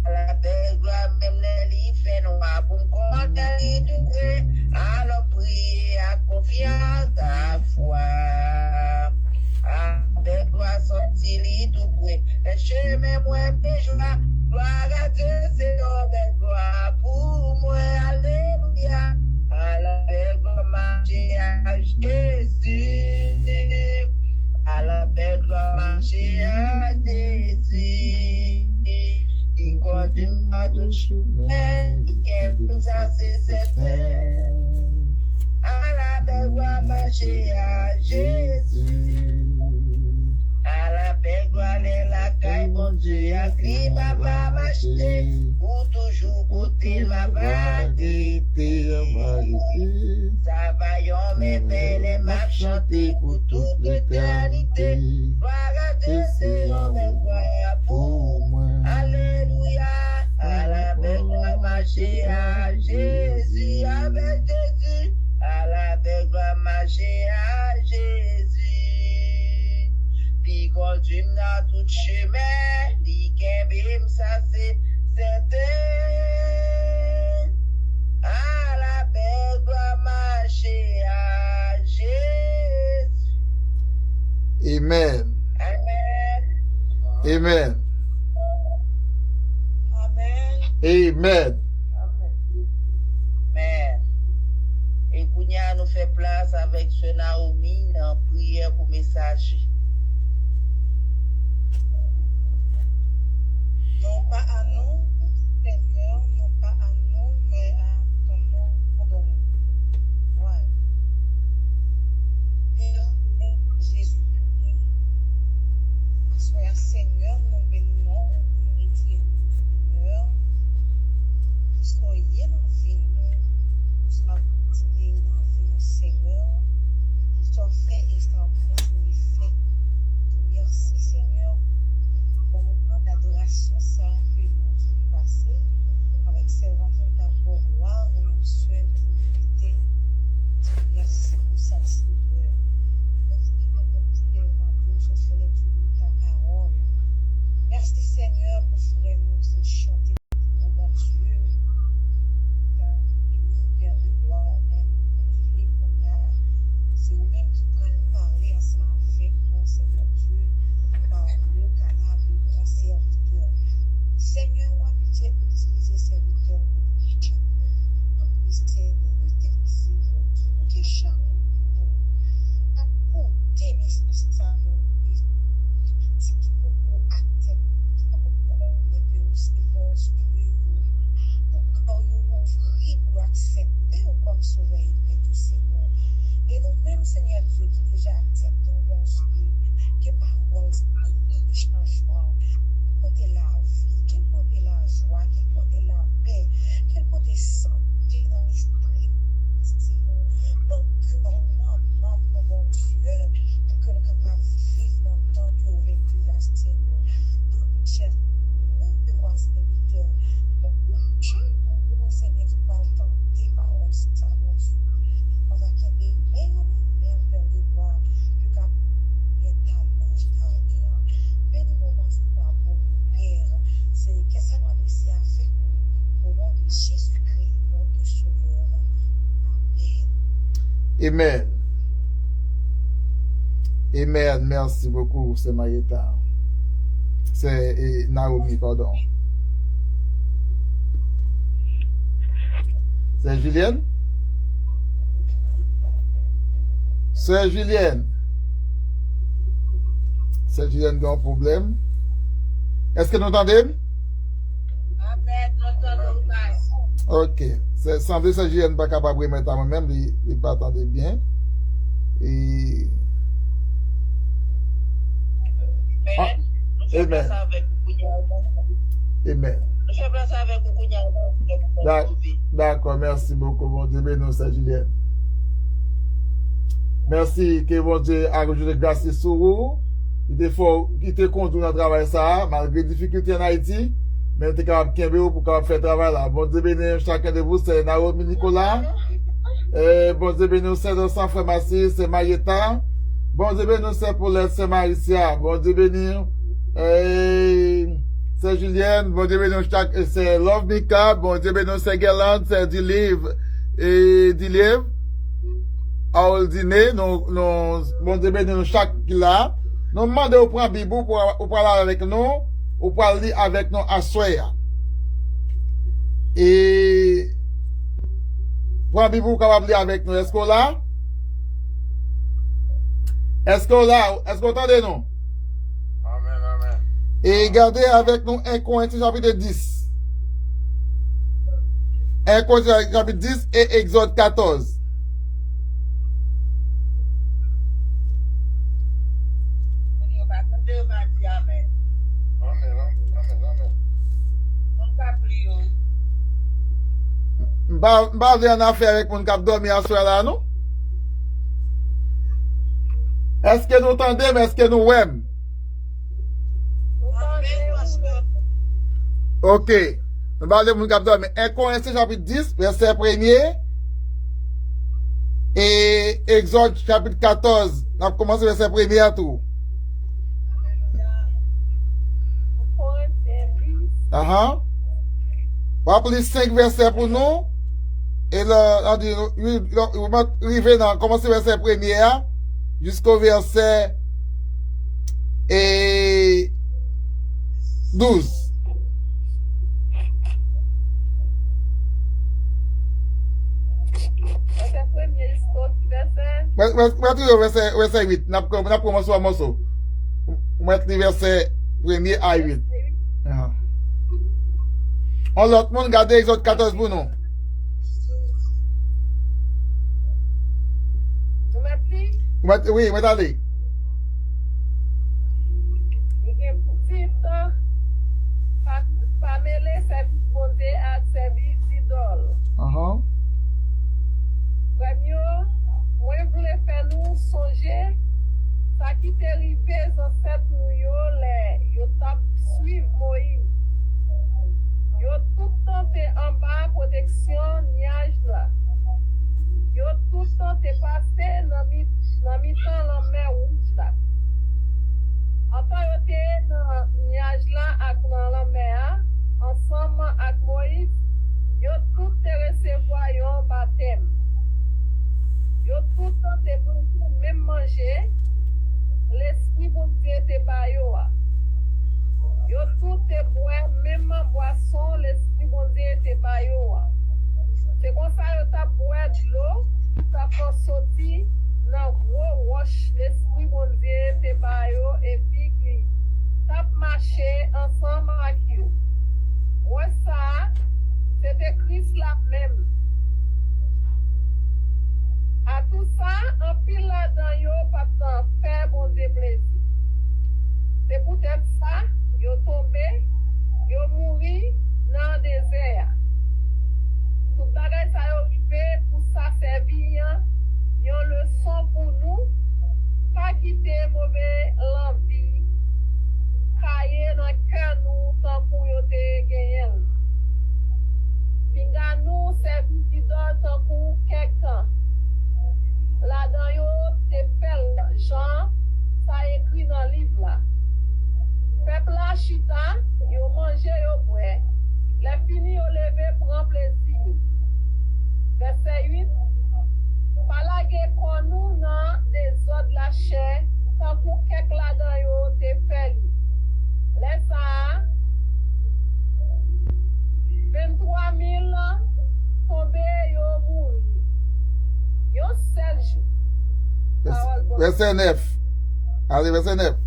À la belle gloire, même les fait noir pour me compter degré. Alors prier à confiance, à foi. À la belle gloire, sorti tout près. Les chemins, moi, mes joies. Gloire à Dieu, c'est une belle gloire pour moi. Alléluia. À la belle gloire, marcher à Jésus. À la belle gloire, marcher à Jésus. Il continue à tout chemin, il aime tout ça, c'est certain. À la belle gloire, marcher à Jésus. À la belle gloire, la caille, bon Dieu, à qui ma va marcher. Pour toujours côté ma vérité. Ça va yon m'éveiller, m'a chanter pour toute l'éternité. Gloire à Dieu, c'est une belle gloire pour moi. Alléluia, à la belle gloire marcher à Jésus, avec Jésus, à la belle gloire marcher à Jésus. Puis conduit dans tout chemin, li kembim, ça c'est certain. À la belle gloire marcher à Jésus. Amen. Amen. Amen. Amen. Amen. Amen. Et Kounia nous fait place avec ce Naomi en prière pour messager. Non pas à nous, Seigneur, non pas à nous, mais à ton nom donné. Ouais. Père Jésus, sois Seigneur, nous bénissons, nous retirons, Seigneur, soyez dans la vie, nous soyons continués dans la vie, Seigneur, nous soyons faits et soyons continués faits. Merci, Seigneur, pour le moment d'adoration, ça que nous sommes passés avec servant de ta gloire, nous souhaitons t'inviter. Merci pour ça, Seigneur. Merci pour le servant de ta parole. Merci, Seigneur, pour frère nous se chanter pour mon Dieu. Père de gloire, c'est vous-même qui pouvez parler ensemble avec nous, Seigneur Dieu, par le canal de ton serviteur. Seigneur, moi, pitié, utiliser serviteur pour ministère de l'Église, pour que chacun apporter mes messages, ce qui peut accepter, pour pour accepter comme sauveur et tout Seigneur. Et nous-mêmes, Seigneur Dieu, qui déjà acceptons mon Dieu, que parole, le changement, qu'il porte la vie, qu'il porte la joie, qu'il porte la paix, qu'il porte santé dans l'esprit, Seigneur. Donc, non, mon Dieu, pour que nous capables de vivre dans le temps que nous vécu là, Seigneur. Donc, cher, de voir serviteur, Seigneur, qui parle tant des paroles, ça, mon Dieu. On va qu'il y ait meilleur Père de gloire, que quand il y a talent, bénis-moi, pour mon Père. C'est que ça m'a laissé à faire au nom de Jésus-Christ, notre Sauveur. Amen. Amen. Amen. Merci beaucoup, c'est Marietta. C'est Naomi, pardon. C'est Julienne? C'est Julienne. C'est Julienne qui a un problème. Est-ce que nous entendez? Amen. Nous entendons pas. Ok. C'est semble que c'est Julienne pas capable de mettre à moi-même, il pas entendre bien. Et... Amen. Nous faisons Amen. ça avec Kounia. Amen. Nous faisons ça avec Kounia. D'accord, merci beaucoup, bon Dieu, bénis c'est Julienne. Merci que bon Dieu a rajouté grâce sur vous. Il te conduit dans le travail ça, malgré les difficultés en Haïti, mais il est capable de faire pour faire le travail là. Bon Dieu, bénis chacun de vous, c'est Naomi Nicolas. Bon Dieu, bénis c'est dans San Frère Massi, c'est Marietta. Bon Dieu, bénis c'est pour l'aide, c'est Maricia. Bon Dieu, bénis. C'est Julienne, bon Dieu béni, c'est Love Mika, bon Dieu béni, c'est Guerlain, c'est Dilive, et Dilive, all dîner, bon Dieu béni, chaque là, nous demandons au point Bibou pour parler avec nous, pour parler avec nous à soir. Et, point Bibou capable de avec nous, est-ce qu'on là? Est-ce qu'on là? Est-ce qu'on entend nous? Et gardez avec nous 1 Corinthiens chapitre 10. 1 Corinthiens chapitre 10 et Exode 14. M'pa vle en affaire avec mon cap dormi à soir là, non? Est-ce que nous entendez, mais est-ce que nous aimons? Ok. nous parlons de capteur, mais 1 Corinthiens chapitre 10, verset 1er, et Exode chapitre 14, on a commencé verset 1er à tout. On va appeler 5 versets pour nous. Et là, on dit, on va arriver dans, commencer verset 1er jusqu'au verset 12. Verset 8. N'a commencé à morceau. On va mettre le verset 1er à 8. On l'autre monde garde Exode 14 pour nous. Oui, mettez-le. Moi, je voulais faire nous songer, ça qui t'est arrivé, en fait, nous, yo tap suivre Moïse. Yo tout le temps t'es en bas, protection, nuage là. Yo tout le temps t'es passé dans mi-temps la mer rouge là. En temps, yo t'es dans nuage là, avec la mer, ensemble avec Moïse, yo tout t'es recevoir yon baptême. Yo tout le temps te bon même manger, l'esprit bon Dieu te bayo. Yo tout te boire même boisson, l'esprit bon Dieu te bayo. C'est comme ça yo t'a boire de l'eau, t'a fait sortir dans gros roche, l'esprit bon Dieu te bayo et puis qui t'a marché ensemble avec yo. Ouais ça, c'était Christ là même. À tout ça, en pile là-dedans, yo pas tant faire bon Dieu plaisir. C'est peut-être ça, yo tombé, yo mouri dans le désert. Tout bagay ça yo arrivé pour ça servir, yon leçon pour nous, pas quitter mauvais l'envie, cailler dans le cœur nous, tant pour yo te gagner. Pinga nous servir d'idole tant pour quelqu'un. Là-dedans, yo te pel Jean, ça écrit dans le livre là. Peuple là, chita, yo mange, yo boit. Les fini, yo levé, prend plaisir. Verset 8. Pas la guerre qu'on nous dans des ordres de la chair, tant pour quelques là-dedans, yo te fel. Laisse ça. 23 000 tombé, yo mouri. Yo seul jour. Verset 9. Allez, verset 9.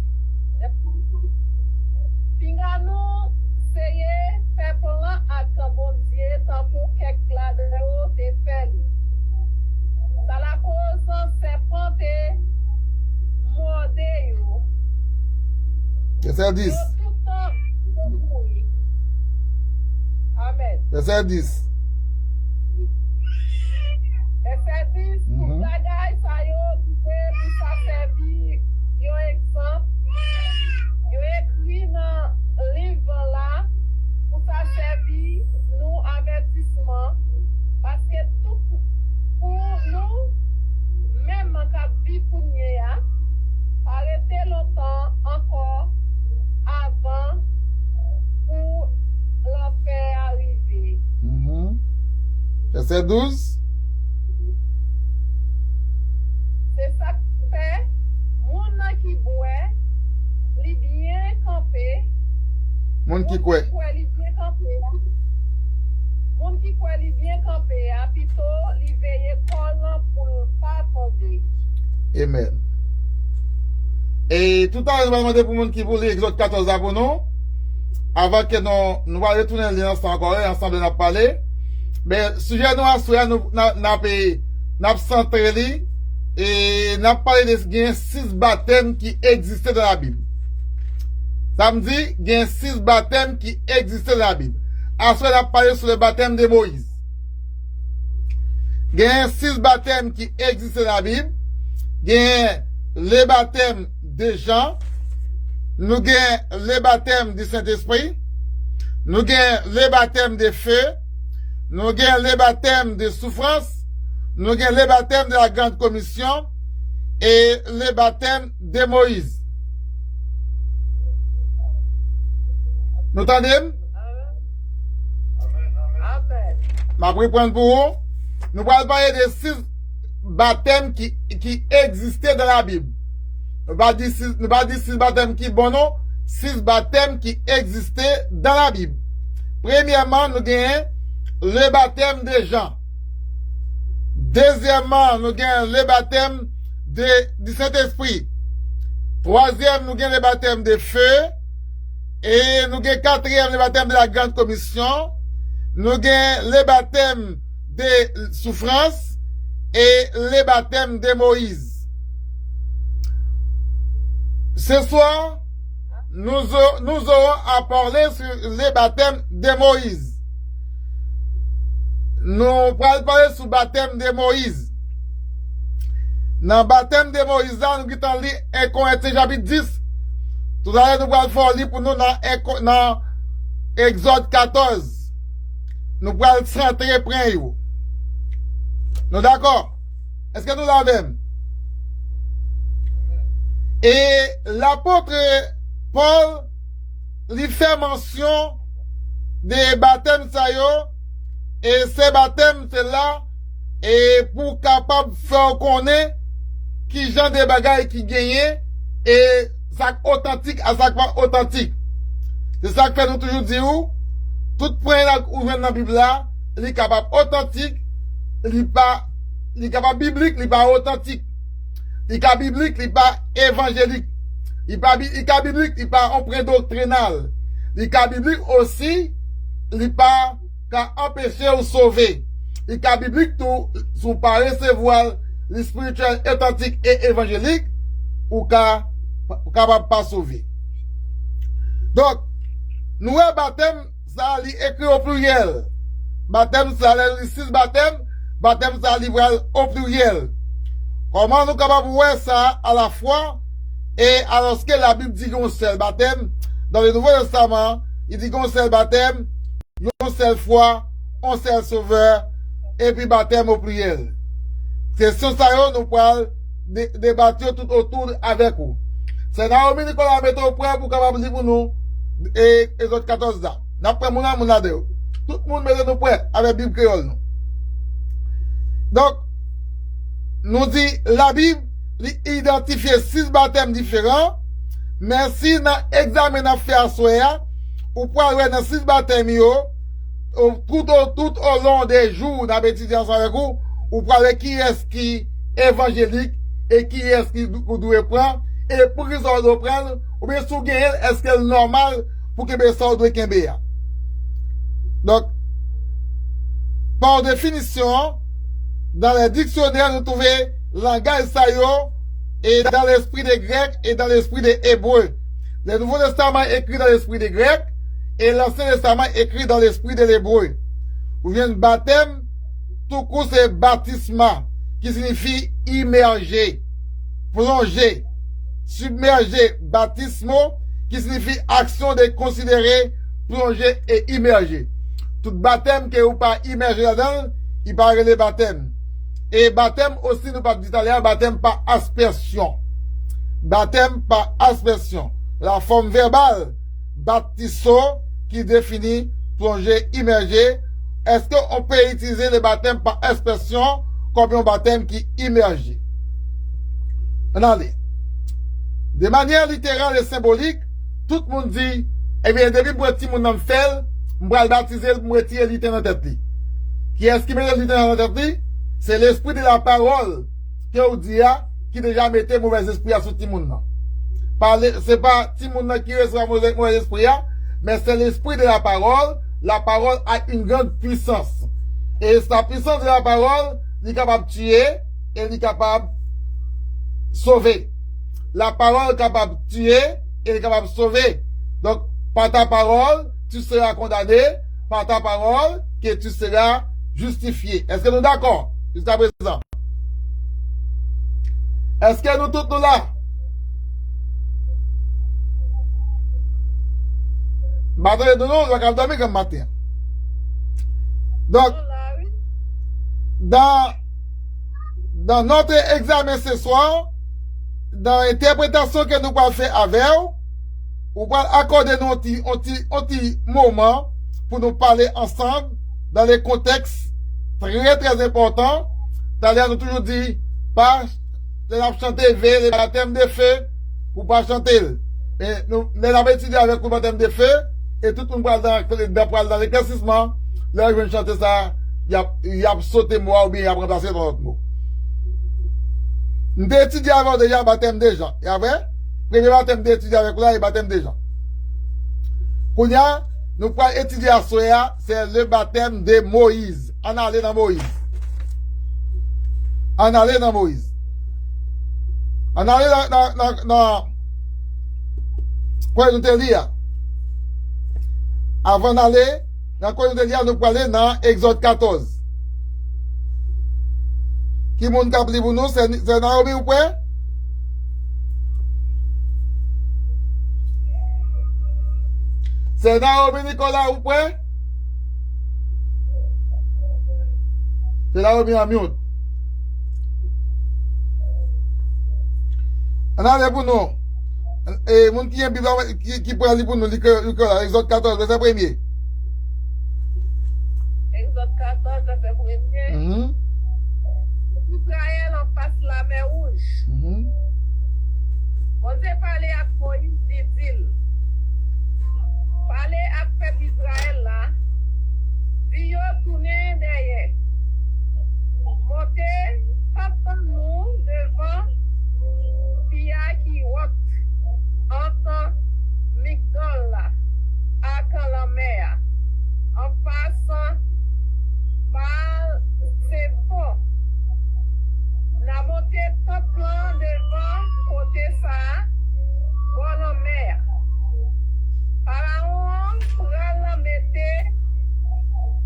Pinga nous, seye, peuple là, ak bon Dieu, tant pour quelques là de l'eau, te fait. Ça la cause, serpent te morde yo. Verset 10. Yo tout le temps, mourir. Amen. Verset 10. Verset 10, tout bagay sa yo, pour ça servir, yo exemple, yo écrit dans le livre là, pour ça servir, nous avertissement, parce que tout pour nous, même en cas de vie pour nous, arrêter longtemps encore avant pour l'enfer arriver. Verset 12. C'est ça qui fait, mon qui boit, li bien campé. Mon qui quoi? Li bien campé. Mon qui quoi li bien campé, plutôt li veille collant pour pas tomber. Amen. Et tout à l'heure, je vais demander pour le monde qui voulait Exode 14 pour nous. Avant que nous allons retourner l'ensemble encore, ensemble nous parler. Mais sujet nous à souhait, nous n'a centré et n'a parlé de 6 baptêmes qui existaient dans la Bible. Ça me dit, il y a 6 baptêmes qui existaient dans la Bible. Ensuite, on a parlé sur le baptême de Moïse. Il y a 6 baptêmes qui existent dans la Bible. Il y a le baptême de Jean. Nous avons le baptême du Saint-Esprit. nous avons les baptêmes de feu, nous avons les baptêmes de souffrance, nous avons les baptêmes de la grande commission et les baptêmes de Moïse. Nous entendez? Amen. Ma reprendre pour vous. Nous allons parler de 6 baptêmes qui existaient dans la Bible. Nous ne pas dire 6 baptêmes qui bon non, 6 baptêmes qui existaient dans la Bible. Premièrement, nous avons le baptême de Jean. Deuxièmement, nous avons le baptême du Saint-Esprit. Troisième, nous avons le baptême de feu. Et nous avons quatrième, le baptême de la grande commission. Nous avons le baptême de souffrance et le baptême de Moïse. Ce soir, nous aurons à parler sur le baptême de Moïse. Nous allons parler sur le baptême de Moïse. Dans le baptême de Moïse, nous allons lire 1 Corinthiens chapitre 10. Tout à l'heure, nous allons lire pour nous dans Exode 14. Nous allons centrer près. Nous d'accord? Est-ce que nous l'avons? Et l'apôtre Paul lui fait mention des baptêmes ça yo, et ces baptêmes c'est là et pour capable faire connaître qui genre de bagailles qui gagnent et ça authentique à ça pas authentique. C'est ça que fait nous toujours dire tout point là où vient dans la Bible là, il est capable authentique, il est capable biblique, il est pas authentique. Il est capable biblique, il est pas évangélique. Il est capable biblique, il est pas emprunt doctrinal. Il est capable biblique aussi, il est pas qu'à empêcher ou sauver. Il est capable biblique tout sous pas recevoir le spirituel authentique et évangélique ou capable pas sauver. Donc, nous baptême ça li écrit au pluriel. Baptême ça li 6 baptêmes, baptême ça li au pluriel. Comment nous capables voir ça à la fois et alors que la Bible dit qu'on seul baptême dans le Nouveau Testament, il dit qu'on seul baptême, une seule foi, un seul sauveur et puis baptême au pluriel. C'est sur ça nous parle débattre tout autour avec vous. C'est Naomi Nicolas mettre au point pour capable dire pour nous et les autres 14 ans. D'après mon âme, tout le monde met nous prêt avec Bible créole. Donc, nous dit la Bible identifie 6 baptêmes différents, mais si nous examinons faire soya, ou pour aller dans 6 baptêmes tout au long des jours, nous avons étudié ensemble avec vous, ou pour aller qui est-ce qui est évangélique et qui est-ce qui doit prendre, et pour qu'ils doivent prendre, ou bien sous est-ce que c'est normal pour que ça doit être. Donc, par définition, dans les dictionnaires, nous trouvons langage sayo et dans l'esprit des Grecs et dans l'esprit des Hébreux. Le Nouveau Testament est écrit dans l'esprit des Grecs et l'Ancien Testament est écrit dans l'esprit des Hébreux. Ou bien baptême, tout coup c'est baptisma, qui signifie immerger, plonger, submerger, baptismo, qui signifie action de considérer, plonger et immerger. Tout baptême que vous pas immergé là-dedans, il parle de baptême. Et baptême aussi, nous parlons d'italien, baptême par aspersion. Baptême par aspersion. La forme verbale, baptiso, qui définit plonger, immerger. Est-ce qu'on peut utiliser le baptême par aspersion comme un baptême qui immerge? Regardez. De manière littérale et symbolique, tout le monde dit, eh bien, depuis que petit monde en fait, je vais baptiser, je vais retirer l'ité dans la tête. Qui est-ce qui met l'ité dans la tête? C'est l'esprit de la parole que vous dites qui déjà mettait mauvais esprit à ce petit monde. C'est pas petit monde qui reçoit mauvais esprit, mais c'est l'esprit de la parole. La parole a une grande puissance. Et sa puissance de la parole, il est capable de tuer et il est capable de sauver. La parole est capable de tuer et elle est capable de sauver. Donc, par ta parole, tu seras condamné. Par ta parole, que tu seras justifié. Est-ce que nous sommes d'accord jusqu'à présent? Est-ce que nous tous nous là? Bataille de nous, on va dormir comme matin. Donc, Là, oui. dans notre examen ce soir, dans l'interprétation que nous allons faire avec vous, on va accorder nous un petit moment pour nous parler ensemble dans les contextes très très importants. D'ailleurs, nous toujours dit, pas de chanter le baptême de feu, pour pas chanter. Mais nous avons étudié avec le baptême de feu, et tout le monde parle dans l'éclaircissement. Là, je viens chanter ça, il a sauté moi ou bien il a remplacé dans l'autre mot. Nous avons étudié avant déjà le baptême des gens. Et après, le premier baptême d'étudier avec là, le baptême des gens. Kounia, nous pouvons étudier à Soya, c'est le baptême de Moïse. On allait dans Moïse. On allait dans Moïse. On allait dans quoi nous te dire? Avant d'aller, dans quoi nous te dire, nous pouvons aller dans Exode 14. Qui moun kap li pour nous, c'est Naomi ou quoi? C'est Naomi Nicolas ou quoi? C'est Naomi en mute. On a pour nous. Et moun qui est qui peut aller pour nous, Nicolas, Exode 14, verset 1er. Exode 14, verset 1er. Israël en face la mer rouge. On s'est parlé à Moïse, dit-il. Parlez à peuple Israël là. Dit yo tourner derrière. Montez, nous devant Pia qui rote entre Migdol là, à la mer. En passant par ses fonds. La montée top plan devant côté ça, bon en mer. Pharaon pourra la mettre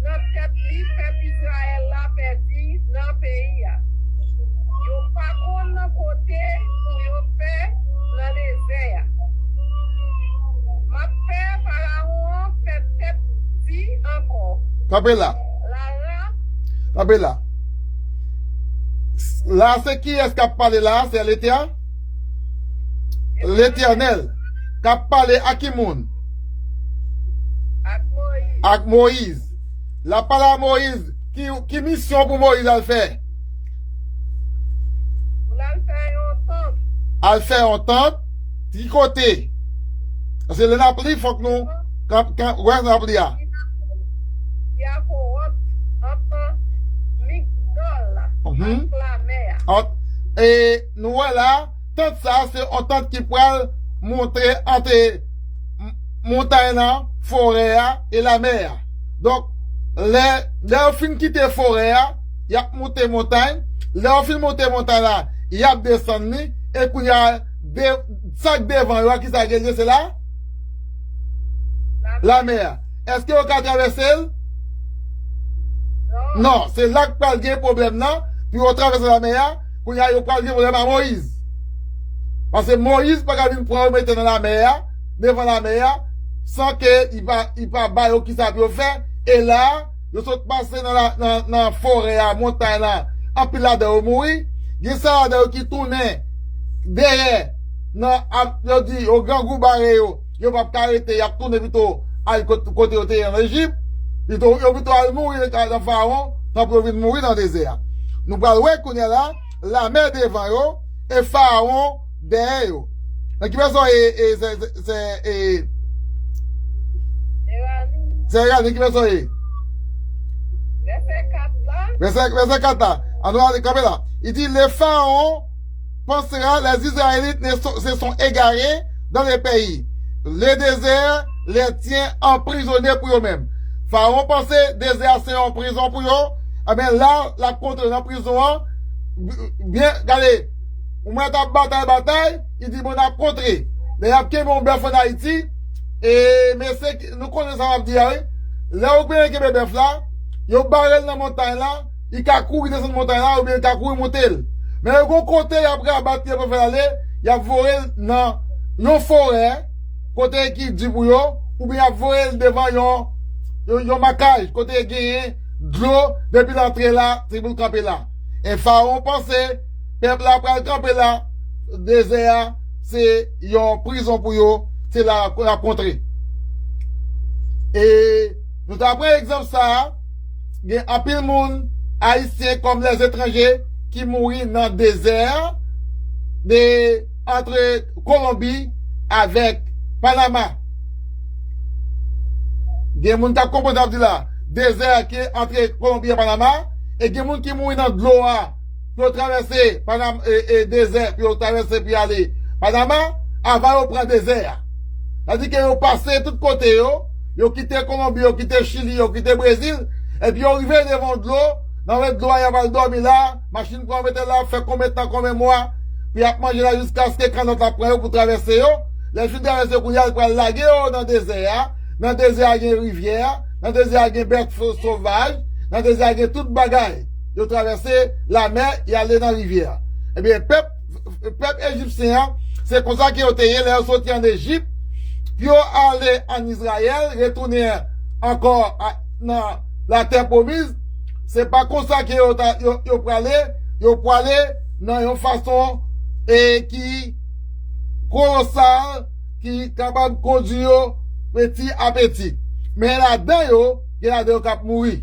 dans tête li peuple Israël la perdu dans le pays. Yo pas qu'on côté pour yo faire dans les désert. Ma père Pharaon fait tête dit encore. Capella. Capella. Là, c'est qui est-ce qui a parlé là? C'est l'Éternel. L'Éternel. Qui a parlé à qui moun? À Moïse. La parole à Moïse. Qui mission pour Moïse a fait? A fait entendre. Qui côté? Parce que le napoli, il faut que nous, quand, ouais, le napoli a. Et nous voilà, tant ça, c'est entente qui peut montrer entre montagne, forêt et la mer. Donc, les films qui étaient forêt, il y a monté montagne, les films monté montagne là, il y a descendu, et puis il y a des sacs devant, qui s'est gagné, c'est là? La mer. Est-ce que vous avez traversé? Non, c'est là que parle le problème là. Puis on traverse la mer, pour y a pas le problème à Moïse. Parce que Moïse pas venir prendre mettre dans la mer, devant la mer, sans que il pas bailler qui ça peut faire. Et là, ils sont passés dans la forêt, à montagne là, en pile là de mourir. Il y a ça qui tournait derrière, on dit, au grand goût barré, il va pas arrêter, il a tourné plutôt à côté en Égypte. Il va plutôt mourir dans le pharaon, sans pouvoir mourir dans le désert. Nous parlons qu'on est là, la mer devant eux, et Pharaon derrière eux. Donc, qui personne c'est Rani qui personne est? Verset 4 là. On doit regarder là. Il dit, les Pharaons pensera, les Israélites se sont égarés dans les pays. Le désert les tient emprisonnés pour eux-mêmes. Pharaon pensait, désert c'est en prison pour eux. Ah ben là, la contre dans la prison, bien, regardez, on met ta bataille, il dit, bon, on a contré. Mais il y a qui mon bœuf en Haïti, et, mais c'est, nous connaissons ça, on va dire, là, où bien que le bœuf là, il y a un barrel dans la montagne là, il a couru dans cette montagne là, ou bien il a couru monter. Mais le gros côté, après, abattre, il peut faire aller, il a volé dans une forêt, côté qui dit pour eux, ou bien voyer devant yon macage, côté gagné, de l'eau, depuis l'entrée là, c'est pour le camper là. Et Pharaon pensait, peuple là, pour le camper là, désert, c'est yon prison pour yon, c'est la contrée. Et, nous avons un exemple ça, il y a un pile monde, haïtiens comme les étrangers, qui mourent dans le désert, entre Colombie avec Panama. Il y a des gens qui comprennent là, désert qui est entre Colombie et Panama, et il y a des gens qui mourent dans l'eau, pour traverser Panama et désert, puis traverser puis aller Panama, avant de prendre désert. C'est-à-dire qu'ils ont passé tout côté, ils ont quitté Colombie, ils ont quitté Chili, ils ont quitté Brésil, et puis ils ont arrivé devant de l'eau, dans le l'eau, il y a dormi là, machine pour mettre là, fait combien de temps, combien de mois, puis à manger là jusqu'à ce que quand on apprend pour traverser, les gens traversent pour y aller pour laguer dans le désert, dans le désert, il y a une rivière, dans le désert, il y a une bête sauvage, dans le désert, il y a toute bagaille. Ils ont traversé la mer et aller dans la rivière. Eh bien, peuple égyptien, c'est comme ça qu'ils ont été, ils sont sortis en Égypte, puis ils ont allé en Israël, retourner encore dans la terre promise. C'est pas comme ça qu'ils ont aller dans une façon et qui colossale, qui est capable de conduire petit à petit. Mais là-dedans, il y a des gens qui mourir.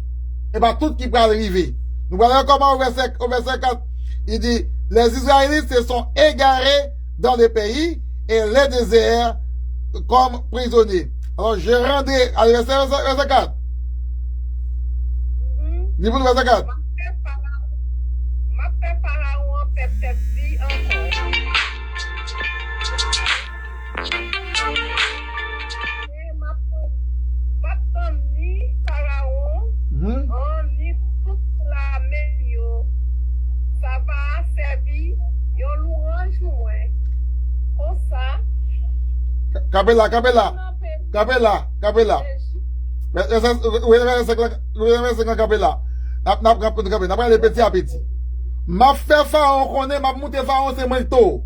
Et pas tout qui peut arriver. Nous voyons comment au verset 4, il dit, les Israélites se sont égarés dans les pays et les déserts comme prisonniers. Alors, je rendrai à verset 4. Dis-vous le verset 4. Ma fait Pharaon, peuple dit encore. Et ma pas ni Pharaon, on ni toute la meilleure. Ça va servir, yon louange moins. Comme ça. Capella. N'a pas les petits à petits. M'a fait Pharaon connaît, m'a monté Pharaon c'est moi tout.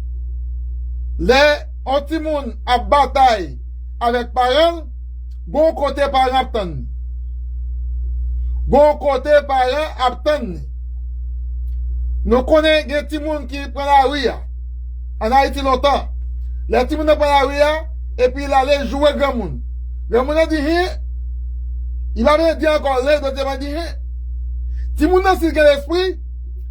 Les anti-moun à bataille avec parents, bon côté parents aptan. Bon côté parents aptan. Nous connaissons des petits moun qui prennent la rue en Haïti longtemps. Les petits moun prennent la rue et puis il allait jouer grand moun. Le moun a dit il va bien dire encore les d'autres va dire si moun a s'il a l'esprit,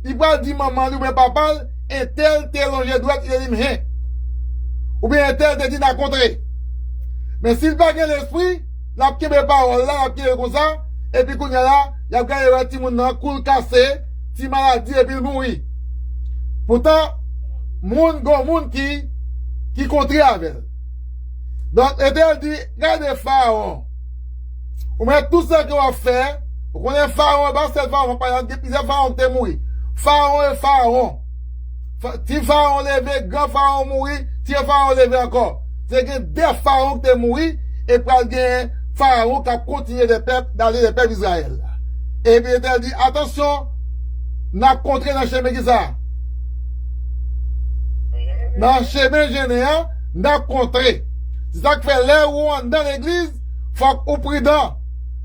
il va dire maman ou bien papa et tel longe droite il dit rien. Ou bien tel te dit n'a contré. Mais s'il pas l'esprit, la kebe parole là, la kebe comme ça et puis qu'on y a là, il y a gagné petit moun nan coule cassé, ti maladie et puis il mourir. Pourtant moun qui contre avec. Donc Éternel dit regardez Pharaon. Ou met tout ça qu'on va faire, vous connaissez Pharaon, bah c'est Pharaon, par exemple, depuis Pharaon t'es mourir. Pharaon est Pharaon. Si Pharaon levé, grand Pharaon mourir, si Pharaon levé encore. C'est que des Pharaons qui t'es mourir, et pour gagner Pharaon qui a continué d'aller les peuples d'Israël. Et puis il dit, attention, n'a contré dans le chemin qui ça. Dans le chemin général, n'a contré. C'est ça qui fait l'air où on dans l'église, faut qu'on prudent.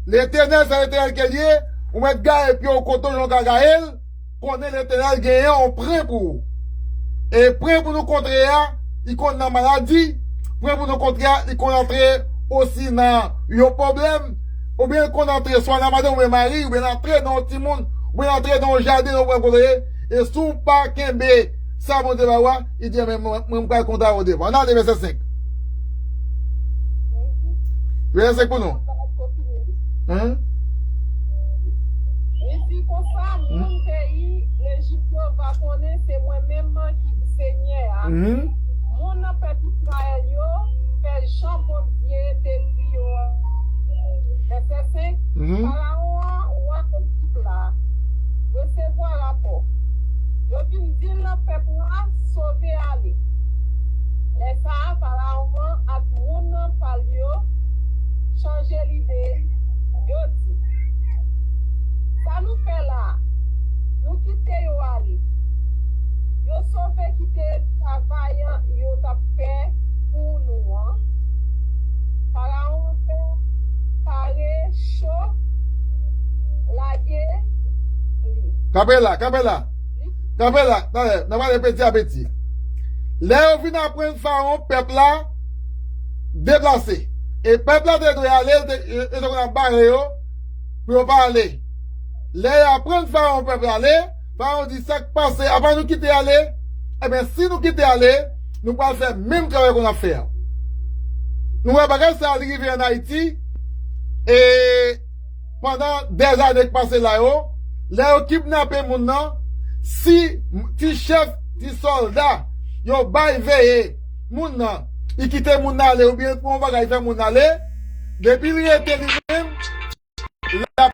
L'Éternel, c'est l'Éternel qui est lié, on met gars et puis on compte Jean Gaël, qu'on est l'Éternel gagnant, on prend pour. Et prêt pour nous contrer, il compte dans la maladie, prêt pour nous contrer, il compte entrer aussi dans un problème, ou bien qu'on entre soit dans madame ou bien mari, ou bien entrer dans le petit monde, ou bien entrer dans le jardin, ou bien contrer, et sous pas qu'un bé, ça mon débat, il dit, même pas compter au débat. On a le verset 5. Verset 5 pour nous. Et si comme ça, mon pays, l'Égypte va connaître, c'est moi-même qui Seigneur. Mon petit Israël, fait chambon Dieu, te dit, verset 5, Pharaon, ou à tout là, recevoir rapport. Yo vin dire le peuple sauver aller. Les ça, Pharaon, à tout le palio, changer l'idée. Yo dit, ça nous fait là, nous quitter yo aller. Yo sauver quitter travail, yo t'a fait pour nous. Pharaon Capella. N'a pas de petit à petit. Là, on vient apprendre Pharaon, peuple là, déplacé. Et peuple là, doit aller, et donc on a barré, pour pas aller. Là, apprendre Pharaon, peuple aller, Pharaon dit ça qui passe, avant nous quitter aller, eh bien, si nous quitter aller, nous pouvons faire même travail qu'on a fait. Nous avons ça arrivé en Haïti, et pendant des années passées là-haut, là, on kidnappé mon nom, si, ti chef, ti soldat, yo bay veye, moun nan, il quitte moun aller, ou bien, pour on va faire moun aller, depuis il était lui-même, la